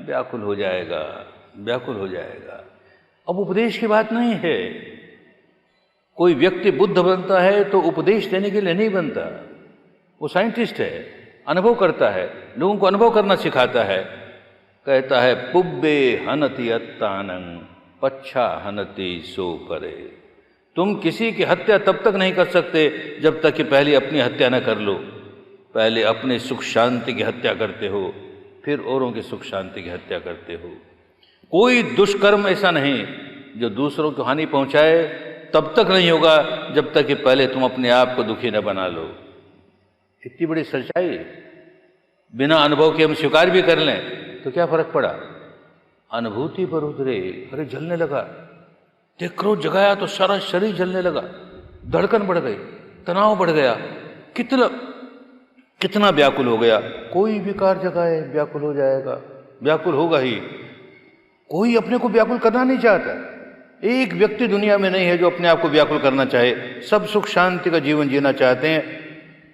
व्याकुल हो जाएगा, व्याकुल हो जाएगा। अब उपदेश की बात नहीं है। कोई व्यक्ति बुद्ध बनता है तो उपदेश देने के लिए नहीं बनता, वो साइंटिस्ट है, अनुभव करता है, लोगों को अनुभव करना सिखाता है। कहता है पुब्बे हनति अत्तानं पच्छा हनति सो परे। तुम किसी की हत्या तब तक नहीं कर सकते जब तक कि पहले अपनी हत्या न कर लो। पहले अपने सुख शांति की हत्या करते हो, फिर औरों की सुख शांति की हत्या करते हो। कोई दुष्कर्म ऐसा नहीं जो दूसरों को हानि पहुंचाए तब तक नहीं होगा जब तक कि पहले तुम अपने आप को दुखी न बना लो। इतनी बड़ी सच्चाई बिना अनुभव के हम स्वीकार भी कर लें तो क्या फर्क पड़ा? अनुभूति पर उतरे, अरे जलने लगा, देख क्रोध जगाया तो सारा शरीर जलने लगा, धड़कन बढ़ गई, तनाव बढ़ गया, कितना व्याकुल हो गया। कोई विकार जगाए व्याकुल हो जाएगा, व्याकुल होगा ही। कोई अपने को व्याकुल करना नहीं चाहता। एक व्यक्ति दुनिया में नहीं है जो अपने आप को व्याकुल करना चाहे। सब सुख शांति का जीवन जीना चाहते हैं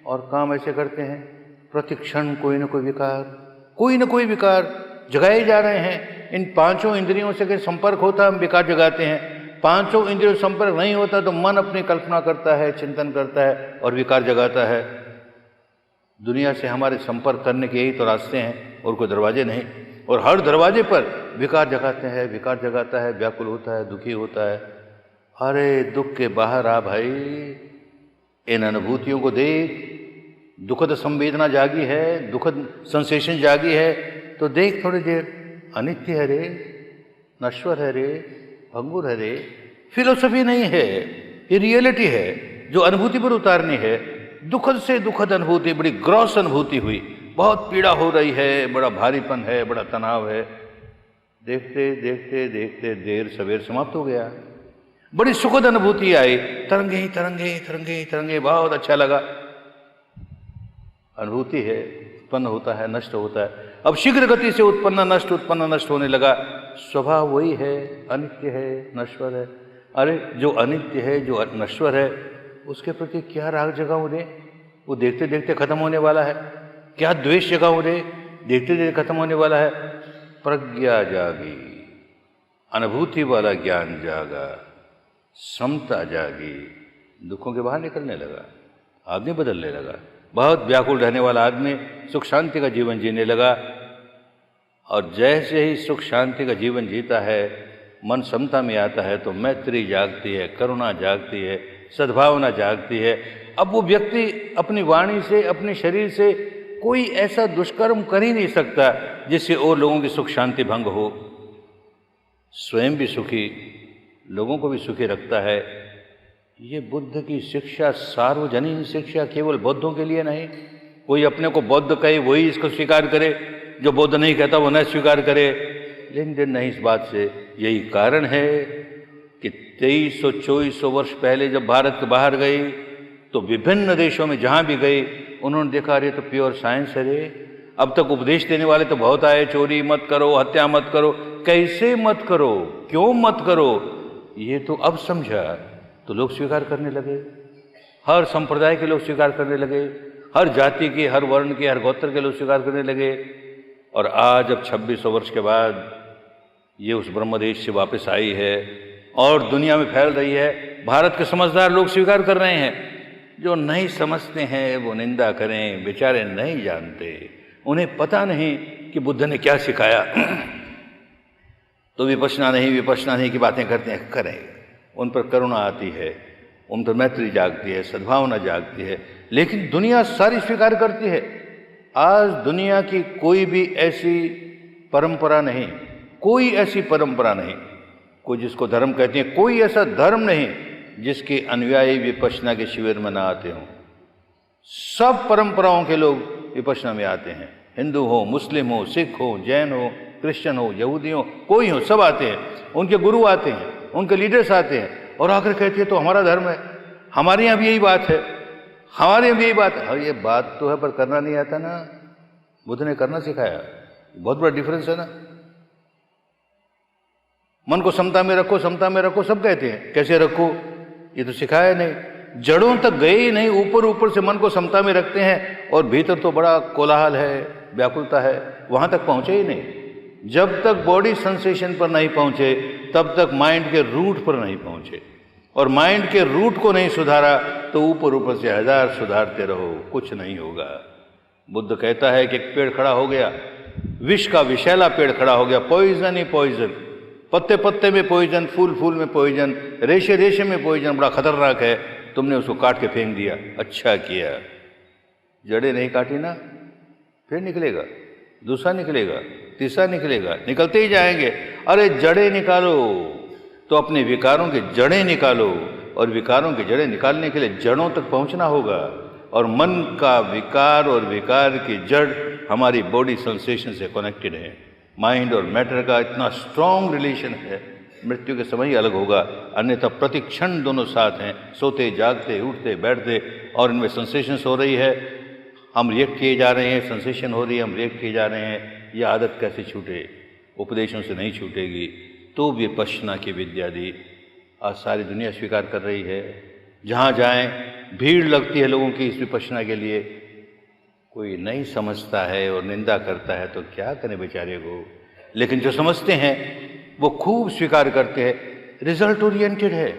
और काम ऐसे करते हैं, प्रतिक्षण कोई न कोई विकार जगाए जा रहे हैं। इन पांचों इंद्रियों से अगर संपर्क होता है हम विकार जगाते हैं, पांचों इंद्रियों संपर्क नहीं होता तो मन अपनी कल्पना करता है, चिंतन करता है और विकार जगाता है। दुनिया से हमारे संपर्क करने के यही तो रास्ते हैं और कोई दरवाजे नहीं। और हर दरवाजे पर विकार जगाते हैं, विकार जगाता है, व्याकुल होता है, दुखी होता है। अरे दुख के बाहर आ भाई, इन अनुभूतियों को देख। दुखद संवेदना जागी है, दुखद सेंसेशन जागी है तो देख थोड़ी देर। अनित्य है रे, नश्वर है रे, भंगुर है रे। फिलोसफी नहीं है, ये रियलिटी है जो अनुभूति पर उतारनी है। दुखद से दुखद अनुभूति, बड़ी ग्रॉस अनुभूति हुई, बहुत पीड़ा हो रही है, बड़ा भारीपन है, बड़ा तनाव है। देखते देखते देखते देर सवेर समाप्त हो गया। बड़ी सुखद अनुभूति आई, तरंगे तरंगे तरंगे तरंगे, बहुत अच्छा लगा। अनुभूति है, उत्पन्न होता है, नष्ट होता है। अब शीघ्र गति से उत्पन्न नष्ट होने लगा। स्वभाव वही है, अनित्य है, नश्वर है। अरे जो अनित्य है, जो नश्वर है, उसके प्रति क्या राग जगाऊं रे? वो देखते देखते खत्म होने वाला है। क्या द्वेष जगाऊं रे? देखते देखते खत्म होने वाला है। प्रज्ञा जागी, अनुभूति वाला ज्ञान जागा, समता जागी, दुखों के बाहर निकलने लगा, आदमी बदलने लगा। बहुत व्याकुल रहने वाला आदमी सुख शांति का जीवन जीने लगा। और जैसे ही सुख शांति का जीवन जीता है, मन समता में आता है तो मैत्री जागती है, करुणा जागती है, सद्भावना जागती है। अब वो व्यक्ति अपनी वाणी से, अपने शरीर से कोई ऐसा दुष्कर्म कर ही नहीं सकता जिससे और लोगों की सुख शांति भंग हो। स्वयं भी सुखी, लोगों को भी सुखी रखता है। ये बुद्ध की शिक्षा सार्वजनीन शिक्षा, केवल बौद्धों के लिए नहीं। कोई अपने को बौद्ध कहे वही इसको स्वीकार करे, जो बौद्ध नहीं कहता वो न स्वीकार करे। लेन देन नहीं इस बात से। यही कारण है कि 2300-2400 वर्ष पहले जब भारत के बाहर गई तो विभिन्न देशों में जहाँ भी गई उन्होंने देखा, अरे तो प्योर साइंस है रे। अब तक उपदेश देने वाले तो बहुत आए, चोरी मत करो, हत्या मत करो। कैसे मत करो, क्यों मत करो, ये तो अब समझा तो लोग स्वीकार करने लगे। हर संप्रदाय के लोग स्वीकार करने लगे, हर जाति के, हर वर्ण के, हर गोत्र के लोग स्वीकार करने लगे। और आज अब 2600 वर्ष के बाद ये उस ब्रह्मदेश से वापस आई है और दुनिया में फैल रही है। भारत के समझदार लोग स्वीकार कर रहे हैं। जो नहीं समझते हैं वो निंदा करें, बेचारे नहीं जानते, उन्हें पता नहीं कि बुद्ध ने क्या सिखाया। तो विपश्यना नहीं की बातें करते हैं, करें। उन पर करुणा आती है, उन पर मैत्री जागती है, सद्भावना जागती है। लेकिन दुनिया सारी स्वीकार करती है। आज दुनिया की कोई भी ऐसी परंपरा नहीं, कोई ऐसी परंपरा नहीं कोई जिसको धर्म कहते हैं, कोई ऐसा धर्म नहीं जिसके अनुयायी विपश्यना के शिविर में ना आते हों। सब परंपराओं के लोग विपश्यना में आते हैं, हिंदू हो, मुस्लिम हो, सिख हो, जैन हो, क्रिश्चियन हो, यहूदी हो, कोई हो, सब आते हैं। उनके गुरु आते हैं, उनके लीडर्स आते हैं और आकर कहते हैं तो हमारा धर्म है, हमारे यहाँ भी यही बात है, हमारे यहाँ भी यही बात है। हाँ, ये बात तो है पर करना नहीं आता ना। बुद्ध ने करना सिखाया, बहुत बड़ा डिफरेंस है ना। मन को समता में रखो, समता में रखो, सब कहते हैं, कैसे रखो, ये तो सिखाया नहीं। जड़ों तक गए ही नहीं, ऊपर ऊपर से मन को समता में रखते हैं और भीतर तो बड़ा कोलाहल है, व्याकुलता है, वहां तक पहुंचे ही नहीं। जब तक बॉडी सेंसेशन पर नहीं पहुंचे तब तक माइंड के रूट पर नहीं पहुंचे, और माइंड के रूट को नहीं सुधारा तो ऊपर ऊपर से हजार सुधारते रहो, कुछ नहीं होगा। बुद्ध कहता है कि एक पेड़ खड़ा हो गया, विष का विषैला पेड़ खड़ा हो गया, पॉइजन ही पॉइजन, पत्ते पत्ते में पॉइजन, फूल फूल में पॉइजन, रेशे रेशे में पॉइजन, बड़ा खतरनाक है। तुमने उसको काट के फेंक दिया, अच्छा किया। जड़ें नहीं काटी ना, फिर निकलेगा, दूसरा निकलेगा, तीसरा निकलेगा, निकलते ही जाएंगे। अरे जड़ें निकालो तो अपने विकारों की जड़ें निकालो, और विकारों की जड़ें निकालने के लिए जड़ों तक पहुंचना होगा। और मन का विकार और विकार की जड़ हमारी बॉडी सेंसेशन से कनेक्टेड है। माइंड और मैटर का इतना स्ट्रॉन्ग रिलेशन है, मृत्यु के समय ही अलग होगा, अन्यथा प्रतिक्षण दोनों साथ हैं, सोते जागते उठते बैठते, और इनमें सेंसेशंस हो रही है, हम रिएक्ट किए जा रहे हैं, सेंसेशन हो रही है, हम रिएक्ट किए जा रहे हैं। ये आदत कैसे छूटे? उपदेशों से नहीं छूटेगी। तो विपश्यना की विद्या दी, आज सारी दुनिया स्वीकार कर रही है। जहाँ जाएं भीड़ लगती है लोगों की इस विपश्यना के लिए। कोई नहीं समझता है और निंदा करता है तो क्या करें बेचारे को, लेकिन जो समझते हैं वो खूब स्वीकार करते हैं। रिजल्ट ओरिएंटेड है।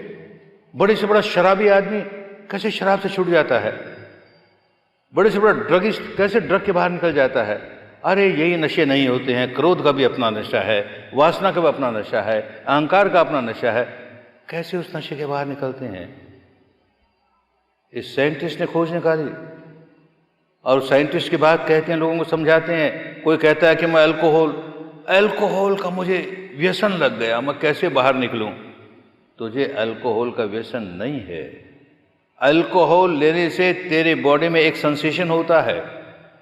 बड़े से बड़ा शराबी आदमी कैसे शराब से छूट जाता है, बड़े से बड़ा ड्रगिस्ट कैसे ड्रग के बाहर निकल जाता है। अरे यही नशे नहीं होते हैं, क्रोध का भी अपना नशा है, वासना का भी अपना नशा है, अहंकार का अपना नशा है, कैसे उस नशे के बाहर निकलते हैं। इस साइंटिस्ट ने खोज निकाली, और साइंटिस्ट की बात कहते हैं, लोगों को समझाते हैं। कोई कहता है कि मैं अल्कोहल का मुझे व्यसन लग गया, मैं कैसे बाहर निकलूं। तुझे अल्कोहल का व्यसन नहीं है। अल्कोहल लेने से तेरे बॉडी में एक सेंसेशन होता है,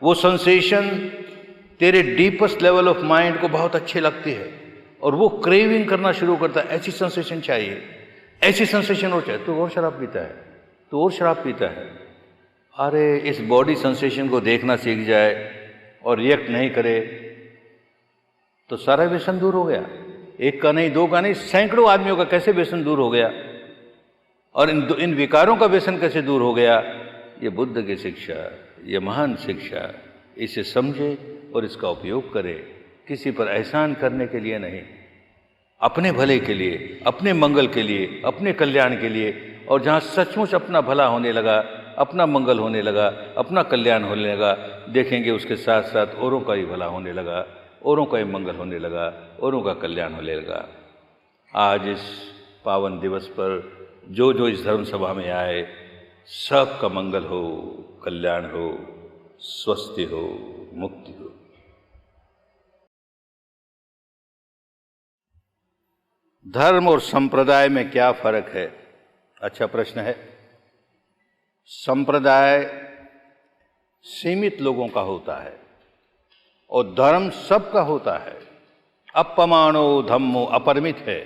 वो सेंसेशन तेरे डीपेस्ट लेवल ऑफ माइंड को बहुत अच्छी लगती है, और वो क्रेविंग करना शुरू करता है, ऐसी सेंसेशन चाहिए, ऐसी सेंसेशन हो चाहिए। तो और शराब पीता है, तो और शराब पीता है। अरे इस बॉडी सेंसेशन को देखना सीख जाए और रिएक्ट नहीं करे तो सारा व्यसन दूर हो गया। एक का नहीं, दो का नहीं, सैकड़ों आदमियों का कैसे व्यसन दूर हो गया, और इन विकारों का व्यसन कैसे दूर हो गया। ये बुद्ध की शिक्षा, ये महान शिक्षा, इसे समझे और इसका उपयोग करे, किसी पर एहसान करने के लिए नहीं, अपने भले के लिए, अपने मंगल के लिए, अपने कल्याण के लिए। और जहाँ सचमुच अपना भला होने लगा, अपना मंगल होने लगा, अपना कल्याण होने लगा, देखेंगे उसके साथ साथ औरों का ही भला होने लगा, औरों का ही मंगल होने लगा, औरों का कल्याण होने लगा। आज इस पावन दिवस पर जो जो इस धर्म सभा में आए, सबका मंगल हो, कल्याण हो, स्वस्ति हो, मुक्ति हो। धर्म और संप्रदाय में क्या फर्क है? अच्छा प्रश्न है। संप्रदाय सीमित लोगों का होता है और धर्म सबका होता है। अपमानो धम्मो अपरिमित है।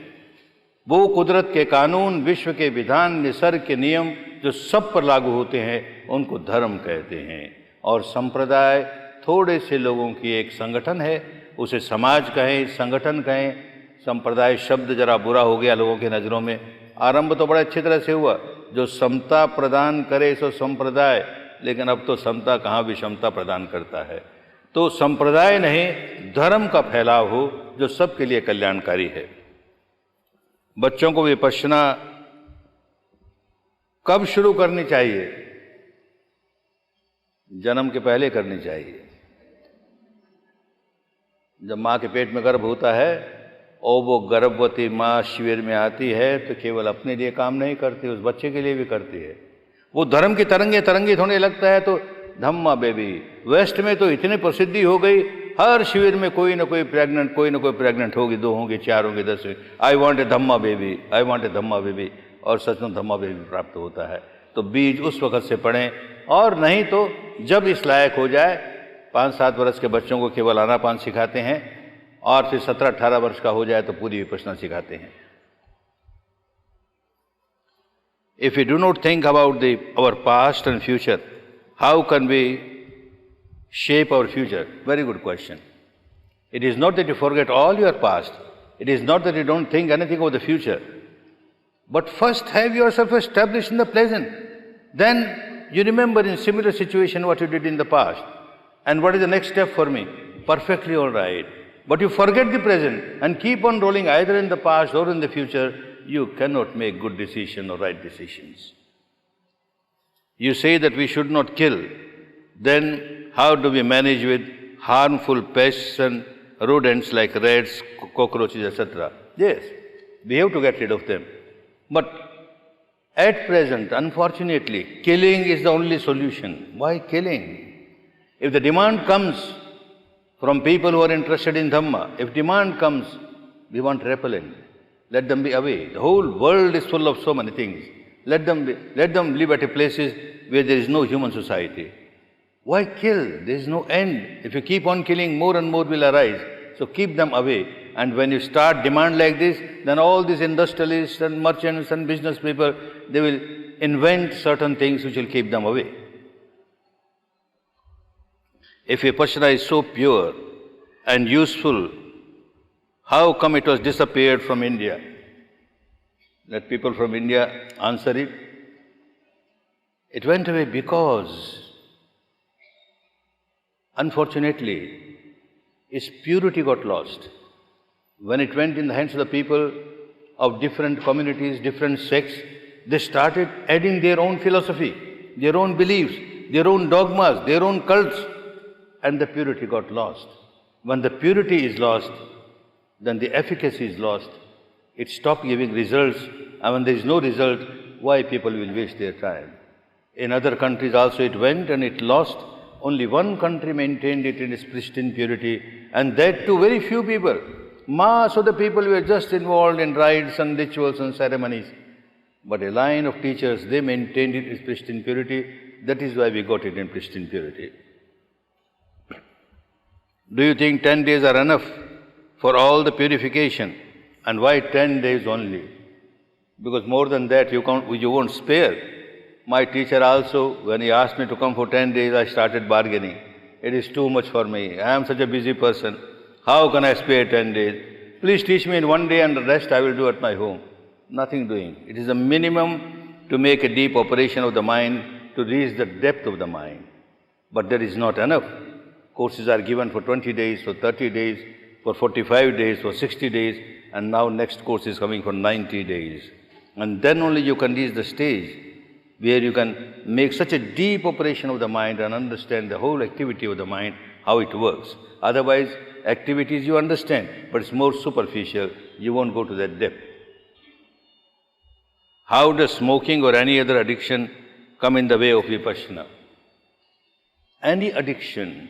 वो कुदरत के कानून, विश्व के विधान, निसर्ग के नियम जो सब पर लागू होते हैं, उनको धर्म कहते हैं। और संप्रदाय थोड़े से लोगों की एक संगठन है, उसे समाज कहें, संगठन कहें। संप्रदाय शब्द जरा बुरा हो गया लोगों की नज़रों में। आरंभ तो बड़ा अच्छी तरह से हुआ, जो समता प्रदान करे सो संप्रदाय, लेकिन अब तो समता कहाँ विषमता प्रदान करता है। तो संप्रदाय नहीं, धर्म का फैलाव हो जो सबके लिए कल्याणकारी है। बच्चों को विपश्यना कब शुरू करनी चाहिए? जन्म के पहले करनी चाहिए। जब माँ के पेट में गर्भ होता है और वो गर्भवती माँ शिविर में आती है तो केवल अपने लिए काम नहीं करती, उस बच्चे के लिए भी करती है। वो धर्म की तरंगित होने लगता है तो धम्मा बेबी। वेस्ट में तो इतनी प्रसिद्धि हो गई हर शिविर में कोई ना कोई प्रेग्नेंट होगी, 2 होंगे, 4 होंगे, 10 होंगे। I want a Dhamma baby, I want a Dhamma baby, और सचमुच धम्मा बेबी प्राप्त होता है। तो बीज उस वक्त से पढ़ें, और नहीं तो जब इस लायक हो जाए, 5-7 वर्ष के बच्चों को केवल आनापान सिखाते हैं, और फिर 17-18 वर्ष का हो जाए तो पूरी विपश्यना सिखाते हैं। If we do not think about our past and future, how can we shape our future? Very good question. It is not that you forget all your past. It is not that you don't think anything of the future. But first have yourself established in the present. Then you remember in similar situation what you did in the past. And what is the next step for me? Perfectly all right. But you forget the present and keep on rolling either in the past or in the future, you cannot make good decisions or right decisions. You say that we should not kill. Then how do we manage with harmful pests and rodents like rats, cockroaches, etc.? Yes, we have to get rid of them. But at present, unfortunately, killing is the only solution. Why killing? If the demand comes from people who are interested in Dhamma, if demand comes, we want repellent. Let them be away. The whole world is full of so many things. Let them live at places where there is no human society. Why kill? There is no end. If you keep on killing, more and more will arise. So keep them away. And when you start demand like this, then all these industrialists and merchants and business people, they will invent certain things which will keep them away. If Vipassana is so pure and useful, how come it was disappeared from India? Let people from India answer it. It went away because, unfortunately, its purity got lost. When it went in the hands of the people of different communities, different sects, they started adding their own philosophy, their own beliefs, their own dogmas, their own cults, and the purity got lost. When the purity is lost, then the efficacy is lost. It stopped giving results, and when there is no result, why people will waste their time? In other countries also it went and it lost. Only one country maintained it in its pristine purity, and that too very few people. Mass of the people were just involved in rites and rituals and ceremonies. But a line of teachers, they maintained it in pristine purity. That is why we got it in pristine purity. Do you think 10 days are enough for all the purification? And why 10 days only? Because more than that you won't spare. My teacher also, when he asked me to come for 10 days, I started bargaining. It is too much for me. I am such a busy person. How can I spare 10 days? Please teach me in 1 day and the rest I will do at my home. Nothing doing. It is a minimum to make a deep operation of the mind, to reach the depth of the mind. But that is not enough. Courses are given for 20 days, for 30 days, for 45 days, for 60 days, and now next course is coming for 90 days. And then only you can reach the stage where you can make such a deep operation of the mind and understand the whole activity of the mind, how it works. Otherwise, activities you understand, but it's more superficial. You won't go to that depth. How does smoking or any other addiction come in the way of Vipassana? Any addiction,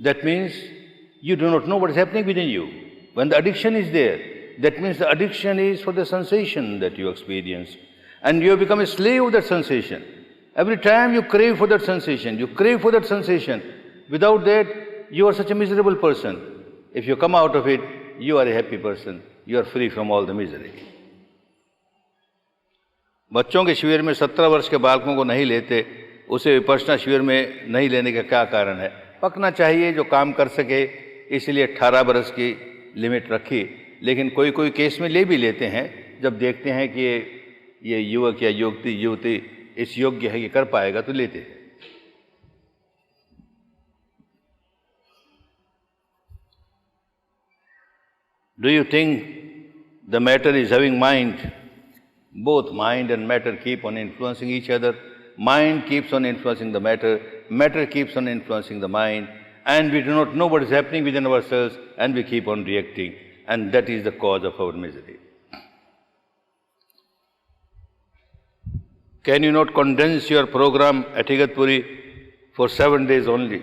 that means you do not know what is happening within you. When the addiction is there, that means the addiction is for the sensation that you experience. And you have become a slave of that sensation. Every time you crave for that sensation, you crave for that sensation. Without that, you are such a miserable person. If you come out of it, you are a happy person. You are free from all the misery. बच्चों के शिविर में 17 वर्ष के बालकों को नहीं लेते, उसे विपश्यना शिविर में नहीं लेने का क्या कारण है? पकना चाहिए जो काम कर सके, इसलिए 18 वर्ष की लिमिट रखी। लेकिन कोई कोई केस में ले भी लेते हैं, जब देखते हैं कि ये युवक या युवती इस योग्य है कि कर पाएगा तो लेते हैं। Do you think the matter is having mind? Both mind and matter keep on influencing each other. Mind keeps on influencing the matter, matter keeps on influencing the mind, and we do not know what is happening within ourselves, and we keep on reacting, and that is the cause of our misery. Can you not condense your program at Igatpuri for 7 days only?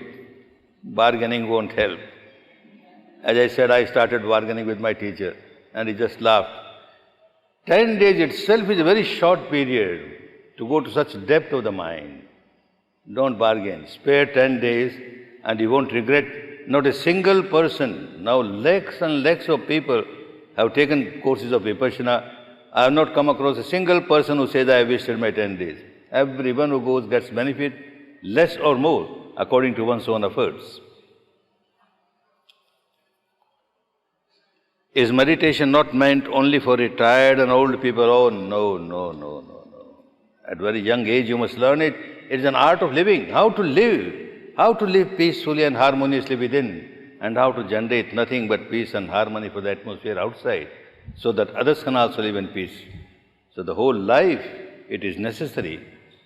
Bargaining won't help. As I said, I started bargaining with my teacher and he just laughed. 10 days itself is a very short period to go to such depth of the mind. Don't bargain. Spare 10 days and you won't regret. Not a single person, now lakhs and lakhs of people have taken courses of Vipassana. I have not come across a single person who says, I wasted my 10 days. Everyone who goes gets benefit, less or more, according to one's own efforts. Is meditation not meant only for retired and old people? Oh, no. At very young age you must learn it. It is an art of living, how to live peacefully and harmoniously within, and how to generate nothing but peace and harmony for the atmosphere outside, so that others can also live in peace. So the whole life, it is necessary.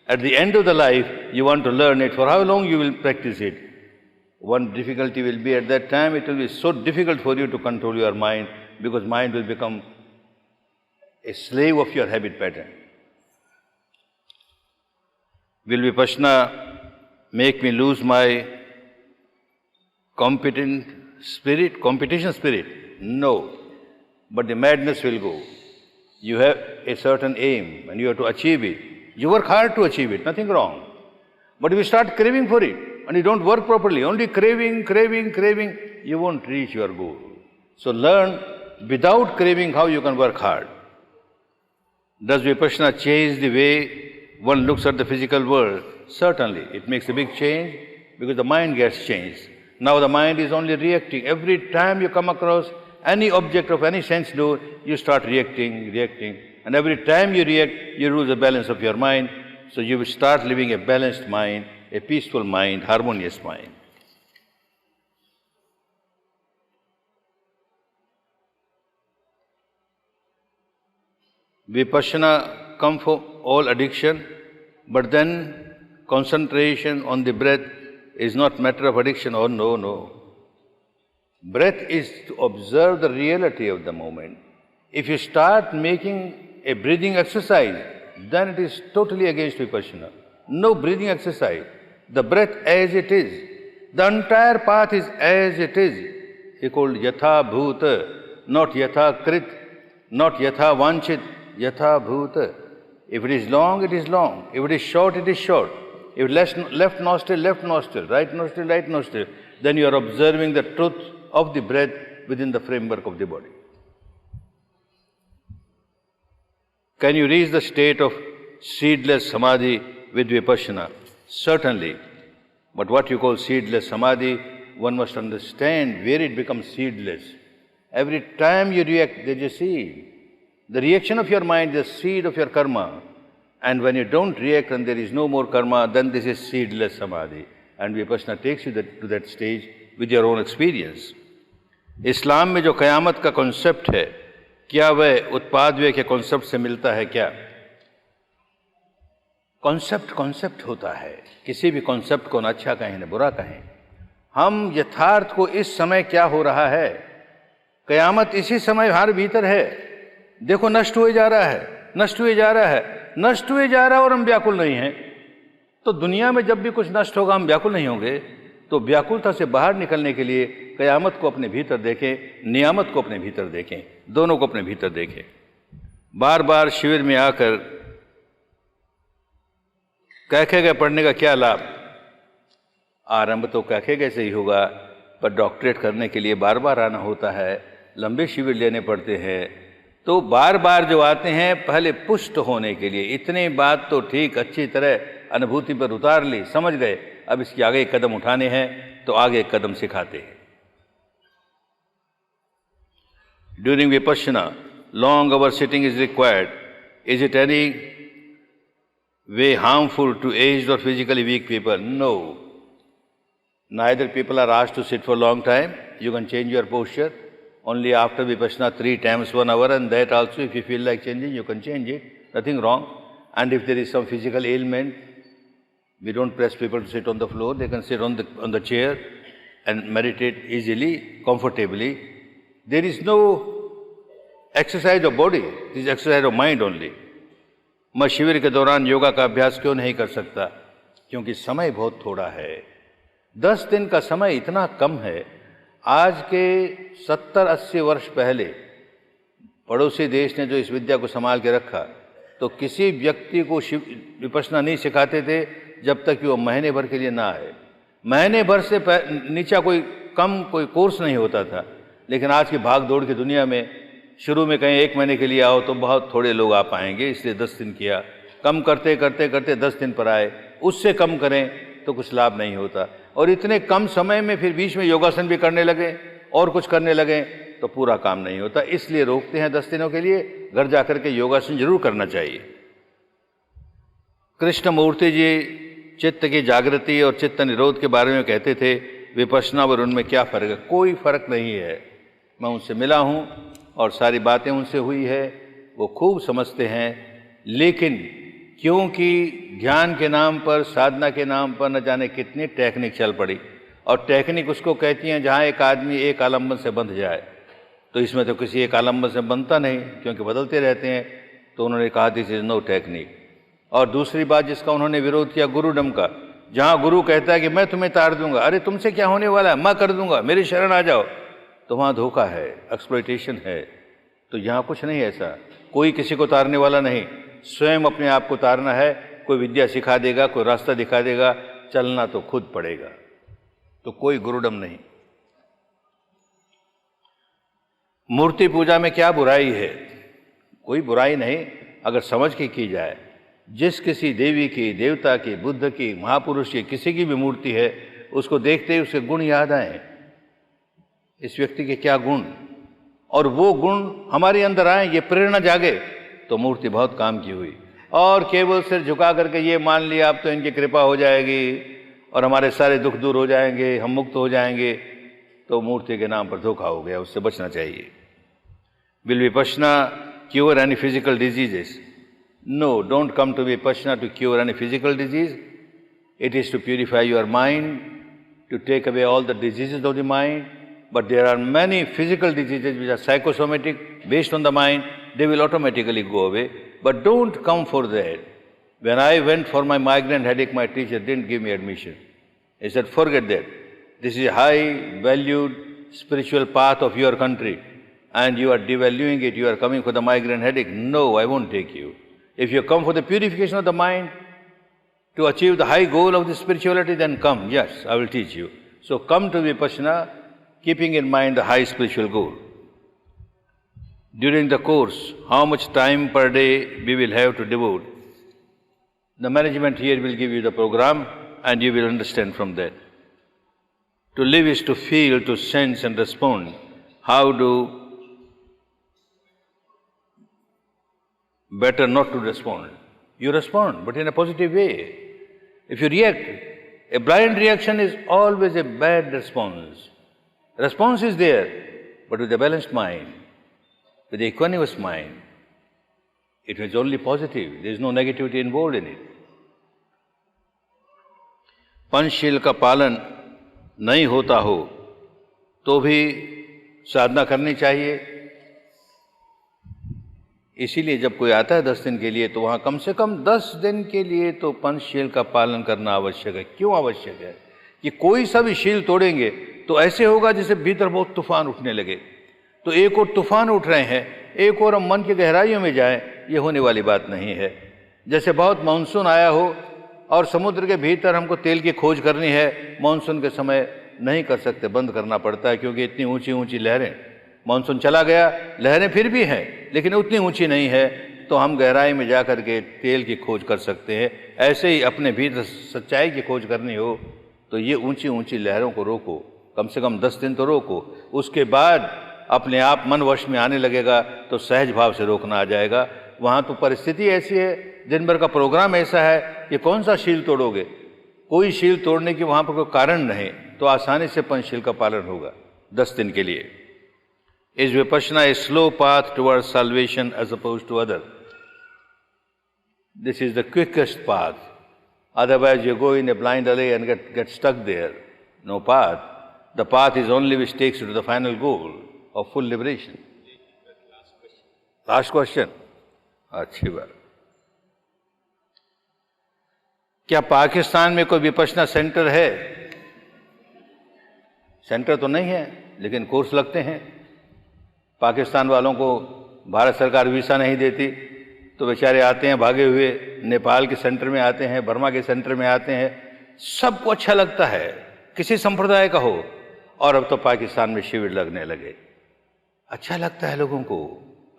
At the end of the life, you want to learn it. For how long you will practice it? One difficulty will be at that time, it will be so difficult for you to control your mind, because mind will become a slave of your habit pattern. Will Vipassana make me lose my competition spirit? No. But the madness will go. You have a certain aim and you have to achieve it. You work hard to achieve it, nothing wrong. But if you start craving for it and you don't work properly, only craving, you won't reach your goal. So learn without craving how you can work hard. Does Vipassana change the way one looks at the physical world? Certainly. It makes a big change because the mind gets changed. Now the mind is only reacting. Every time you come across any object of any sense door, you start reacting. And every time you react, you lose the balance of your mind. So you will start living a balanced mind, a peaceful mind, harmonious mind. Vipassana come for all addiction, but then concentration on the breath is not matter of addiction. Oh, no. Breath is to observe the reality of the moment. If you start making a breathing exercise, then it is totally against Vipassana. No breathing exercise. The breath as it is. The entire path is as it is. He called Yatha Bhuta, not Yatha Krit, not Yatha Vanchit, Yatha Bhuta. If it is long, it is long. If it is short, it is short. If left nostril, right nostril, then you are observing the truth of the breath within the framework of the body. Can you reach the state of seedless samadhi with Vipassana? Certainly. But what you call seedless samadhi, one must understand where it becomes seedless. Every time you react, there is a seed. The reaction of your mind is the seed of your karma. And when you don't react and there is no more karma, then this is seedless samadhi. And Vipassana takes you to that stage with your own experience. इस्लाम में जो क़यामत का concept है, क्या वह उत्पाद व्यय के कॉन्सेप्ट से मिलता है क्या? कॉन्सेप्ट होता है. किसी भी कॉन्सेप्ट को न अच्छा कहें न बुरा कहें. हम यथार्थ को इस समय क्या हो रहा है, क़यामत इसी समय हमारे भीतर है. देखो नष्ट हुए जा रहा है और हम व्याकुल नहीं हैं. तो दुनिया में जब भी कुछ नष्ट होगा हम व्याकुल नहीं होंगे. तो व्याकुलता से बाहर निकलने के लिए क़यामत को अपने भीतर देखें, नियामत को अपने भीतर देखें, दोनों को अपने भीतर देखें. बार बार शिविर में आकर कैखे पढ़ने का क्या लाभ? आरंभ तो कैखे से ही होगा, पर डॉक्टरेट करने के लिए बार बार आना होता है, लंबे शिविर लेने पड़ते हैं. तो बार बार जो आते हैं पहले पुष्ट होने के लिए. इतनी बात तो ठीक अच्छी तरह अनुभूति पर उतार ली, समझ गए. अब इसके आगे एक कदम उठाने हैं तो आगे एक कदम सिखाते हैं. During Vipassana, long hour sitting is required. Is it any way harmful to aged or physically weak people? No. Neither people are asked to sit for a long time. You can change your posture only after Vipassana 3 times 1 hour, and that also if you feel like changing, you can change it. Nothing wrong. And if there is some physical ailment, we don't press people to sit on the floor. They can sit on the chair and meditate easily, comfortably. There is no exercise of body. It is exercise of mind only. मैं शिविर के दौरान योगा का अभ्यास क्यों नहीं कर सकता? क्योंकि समय बहुत थोड़ा है. 10 दिन का समय इतना कम है. आज के 70-80 वर्ष पहले पड़ोसी देश ने जो इस विद्या को संभाल के रखा, तो किसी व्यक्ति को विपश्यना नहीं सिखाते थे जब तक कि वो महीने भर के लिए ना आए। महीने भर से नीचा कोई कोर्स नहीं होता था। लेकिन आज की भाग दौड़ की दुनिया में शुरू में कहीं 1 महीने के लिए आओ तो बहुत थोड़े लोग आ पाएंगे, इसलिए 10 दिन किया। कम करते करते करते 10 दिन पर आए, उससे कम करें तो कुछ लाभ नहीं होता। और इतने कम समय में फिर बीच में योगासन भी करने लगे और कुछ करने लगे तो पूरा काम नहीं होता। इसलिए रोकते हैं 10 दिनों के लिए। घर जाकर के योगासन जरूर करना चाहिए। कृष्णमूर्ति जी चित्त की जागृति और चित्त निरोध के बारे में कहते थे, विपश्यना और उनमें क्या फ़र्क है? कोई फ़र्क नहीं है। मैं उनसे मिला हूँ और सारी बातें उनसे हुई है, वो खूब समझते हैं। लेकिन क्योंकि ध्यान के नाम पर, साधना के नाम पर न जाने कितनी टेक्निक चल पड़ी, और टेक्निक उसको कहती हैं जहाँ एक आदमी एक आलम्बन से बंध जाए। तो इसमें तो किसी एक आलम्बन से बनता नहीं, क्योंकि बदलते रहते हैं। तो उन्होंने कहा दिस इज़ नो टेक्निक। और दूसरी बात जिसका उन्होंने विरोध किया, गुरुडम का, जहाँ गुरु कहता है कि मैं तुम्हें तार दूंगा, अरे तुमसे क्या होने वाला है, मैं कर दूंगा, मेरी शरण आ जाओ, तो वहाँ धोखा है, एक्सप्लॉइटेशन है। तो यहाँ कुछ नहीं ऐसा, कोई किसी को तारने वाला नहीं, स्वयं अपने आप को तारना है। कोई विद्या सिखा देगा, कोई रास्ता दिखा देगा, चलना तो खुद पड़ेगा। तो कोई गुरुडम नहीं। मूर्ति पूजा में क्या बुराई है? कोई बुराई नहीं, अगर समझ के की जाए। जिस किसी देवी की, देवता की, बुद्ध की, महापुरुष की, किसी की भी मूर्ति है, उसको देखते ही उसके गुण याद आए। इस व्यक्ति के क्या गुण, और वो गुण हमारे अंदर आए, ये प्रेरणा जागे, तो मूर्ति बहुत काम की हुई। और केवल सिर झुका करके ये मान लिया अब तो इनकी कृपा हो जाएगी और हमारे सारे दुख दूर हो जाएंगे, हम मुक्त हो जाएंगे, तो मूर्ति के नाम पर धोखा हो गया, उससे बचना चाहिए। Will Vipassana cure any physical diseases? No, don't come to Vipassana to cure any physical disease. It is to purify your mind, to take away all the diseases of the mind. But there are many physical diseases which are psychosomatic, based on the mind. They will automatically go away. But don't come for that. When I went for my migraine headache, my teacher didn't give me admission. He said, forget that. This is a high valued spiritual path of your country, and you are devaluing it. You are coming for the migraine headache. No, I won't take you. If you come for the purification of the mind, to achieve the high goal of the spirituality, then come. Yes, I will teach you. So come to Vipassana, keeping in mind the high spiritual goal. During the course, how much time per day we will have to devote? The management here will give you the program, and you will understand from that. To live is to feel, to sense and respond. How do? Better not to respond. You respond, but in a positive way. If you react, a blind reaction is always a bad response. Response is there, but with a balanced mind, with an equanimous mind. It is only positive. There is no negativity involved in it. Panchsheel का पालन नहीं होता हो तो भी साधना करनी चाहिए। इसीलिए जब कोई आता है 10 दिन के लिए, तो वहाँ कम से कम 10 दिन के लिए तो पंचशील का पालन करना आवश्यक है। क्यों आवश्यक है? कि कोई सा भी शील तोड़ेंगे तो ऐसे होगा जैसे भीतर बहुत तूफान उठने लगे। तो एक और तूफान उठ रहे हैं, एक और हम मन की गहराइयों में जाएं, ये होने वाली बात नहीं है। जैसे बहुत मानसून आया हो और समुद्र के भीतर हमको तेल की खोज करनी है, मानसून के समय नहीं कर सकते, बंद करना पड़ता है, क्योंकि इतनी ऊंची ऊंची लहरें। मानसून चला गया, लहरें फिर भी हैं लेकिन उतनी ऊंची नहीं है, तो हम गहराई में जा कर के तेल की खोज कर सकते हैं। ऐसे ही अपने भीतर सच्चाई की खोज करनी हो तो ये ऊंची ऊंची लहरों को रोको, कम से कम 10 दिन तो रोको। उसके बाद अपने आप मन वश में आने लगेगा तो सहज भाव से रोकना आ जाएगा। वहाँ तो परिस्थिति ऐसी है, दिन भर का प्रोग्राम ऐसा है कि कौन सा शील तोड़ोगे? कोई शील तोड़ने की वहाँ पर कोई कारण नहीं, तो आसानी से पंचशील का पालन होगा 10 दिन के लिए। Is Vipassana a slow path towards salvation as opposed to other? This is the quickest path. Otherwise you go in a blind alley and get stuck there. No path. The path is only which takes you to the final goal of full liberation. Last question. अच्छी बात। क्या पाकिस्तान में कोई Vipassana centre है? Centre तो नहीं है। लेकिन कोर्स लगते हैं। पाकिस्तान वालों को भारत सरकार वीज़ा नहीं देती तो बेचारे आते हैं भागे हुए, नेपाल के सेंटर में आते हैं, बर्मा के सेंटर में आते हैं। सबको अच्छा लगता है, किसी संप्रदाय का हो। और अब तो पाकिस्तान में शिविर लगने लगे। अच्छा लगता है लोगों को,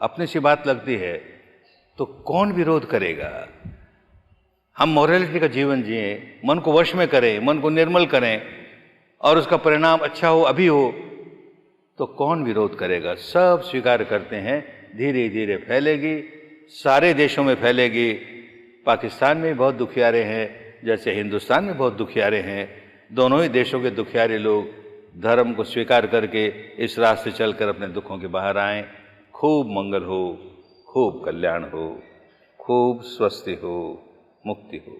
अपनी सी बात लगती है, तो कौन विरोध करेगा? हम मॉरलिटी का जीवन जिए, मन को वश में करें, मन को निर्मल करें और उसका परिणाम अच्छा हो, अभी हो, तो कौन विरोध करेगा? सब स्वीकार करते हैं। धीरे धीरे फैलेगी, सारे देशों में फैलेगी। पाकिस्तान में बहुत दुखियारे हैं, जैसे हिंदुस्तान में बहुत दुखियारे हैं। दोनों ही देशों के दुखियारे लोग धर्म को स्वीकार करके इस रास्ते चलकर अपने दुखों के बाहर आएं। खूब मंगल हो, खूब कल्याण हो, खूब स्वस्ति हो, मुक्ति हो।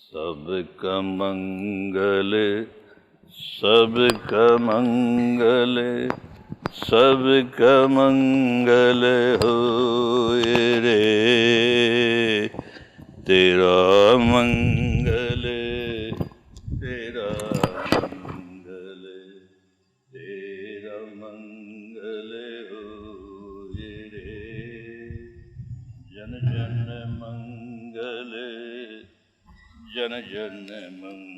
सबका मंगल, सबका मंगल, सबका मंगल होए रे। तेरा मंगल, तेरा मंगल, तेरा मंगल होए रे। जन जन मंगल, जन जन मंगल।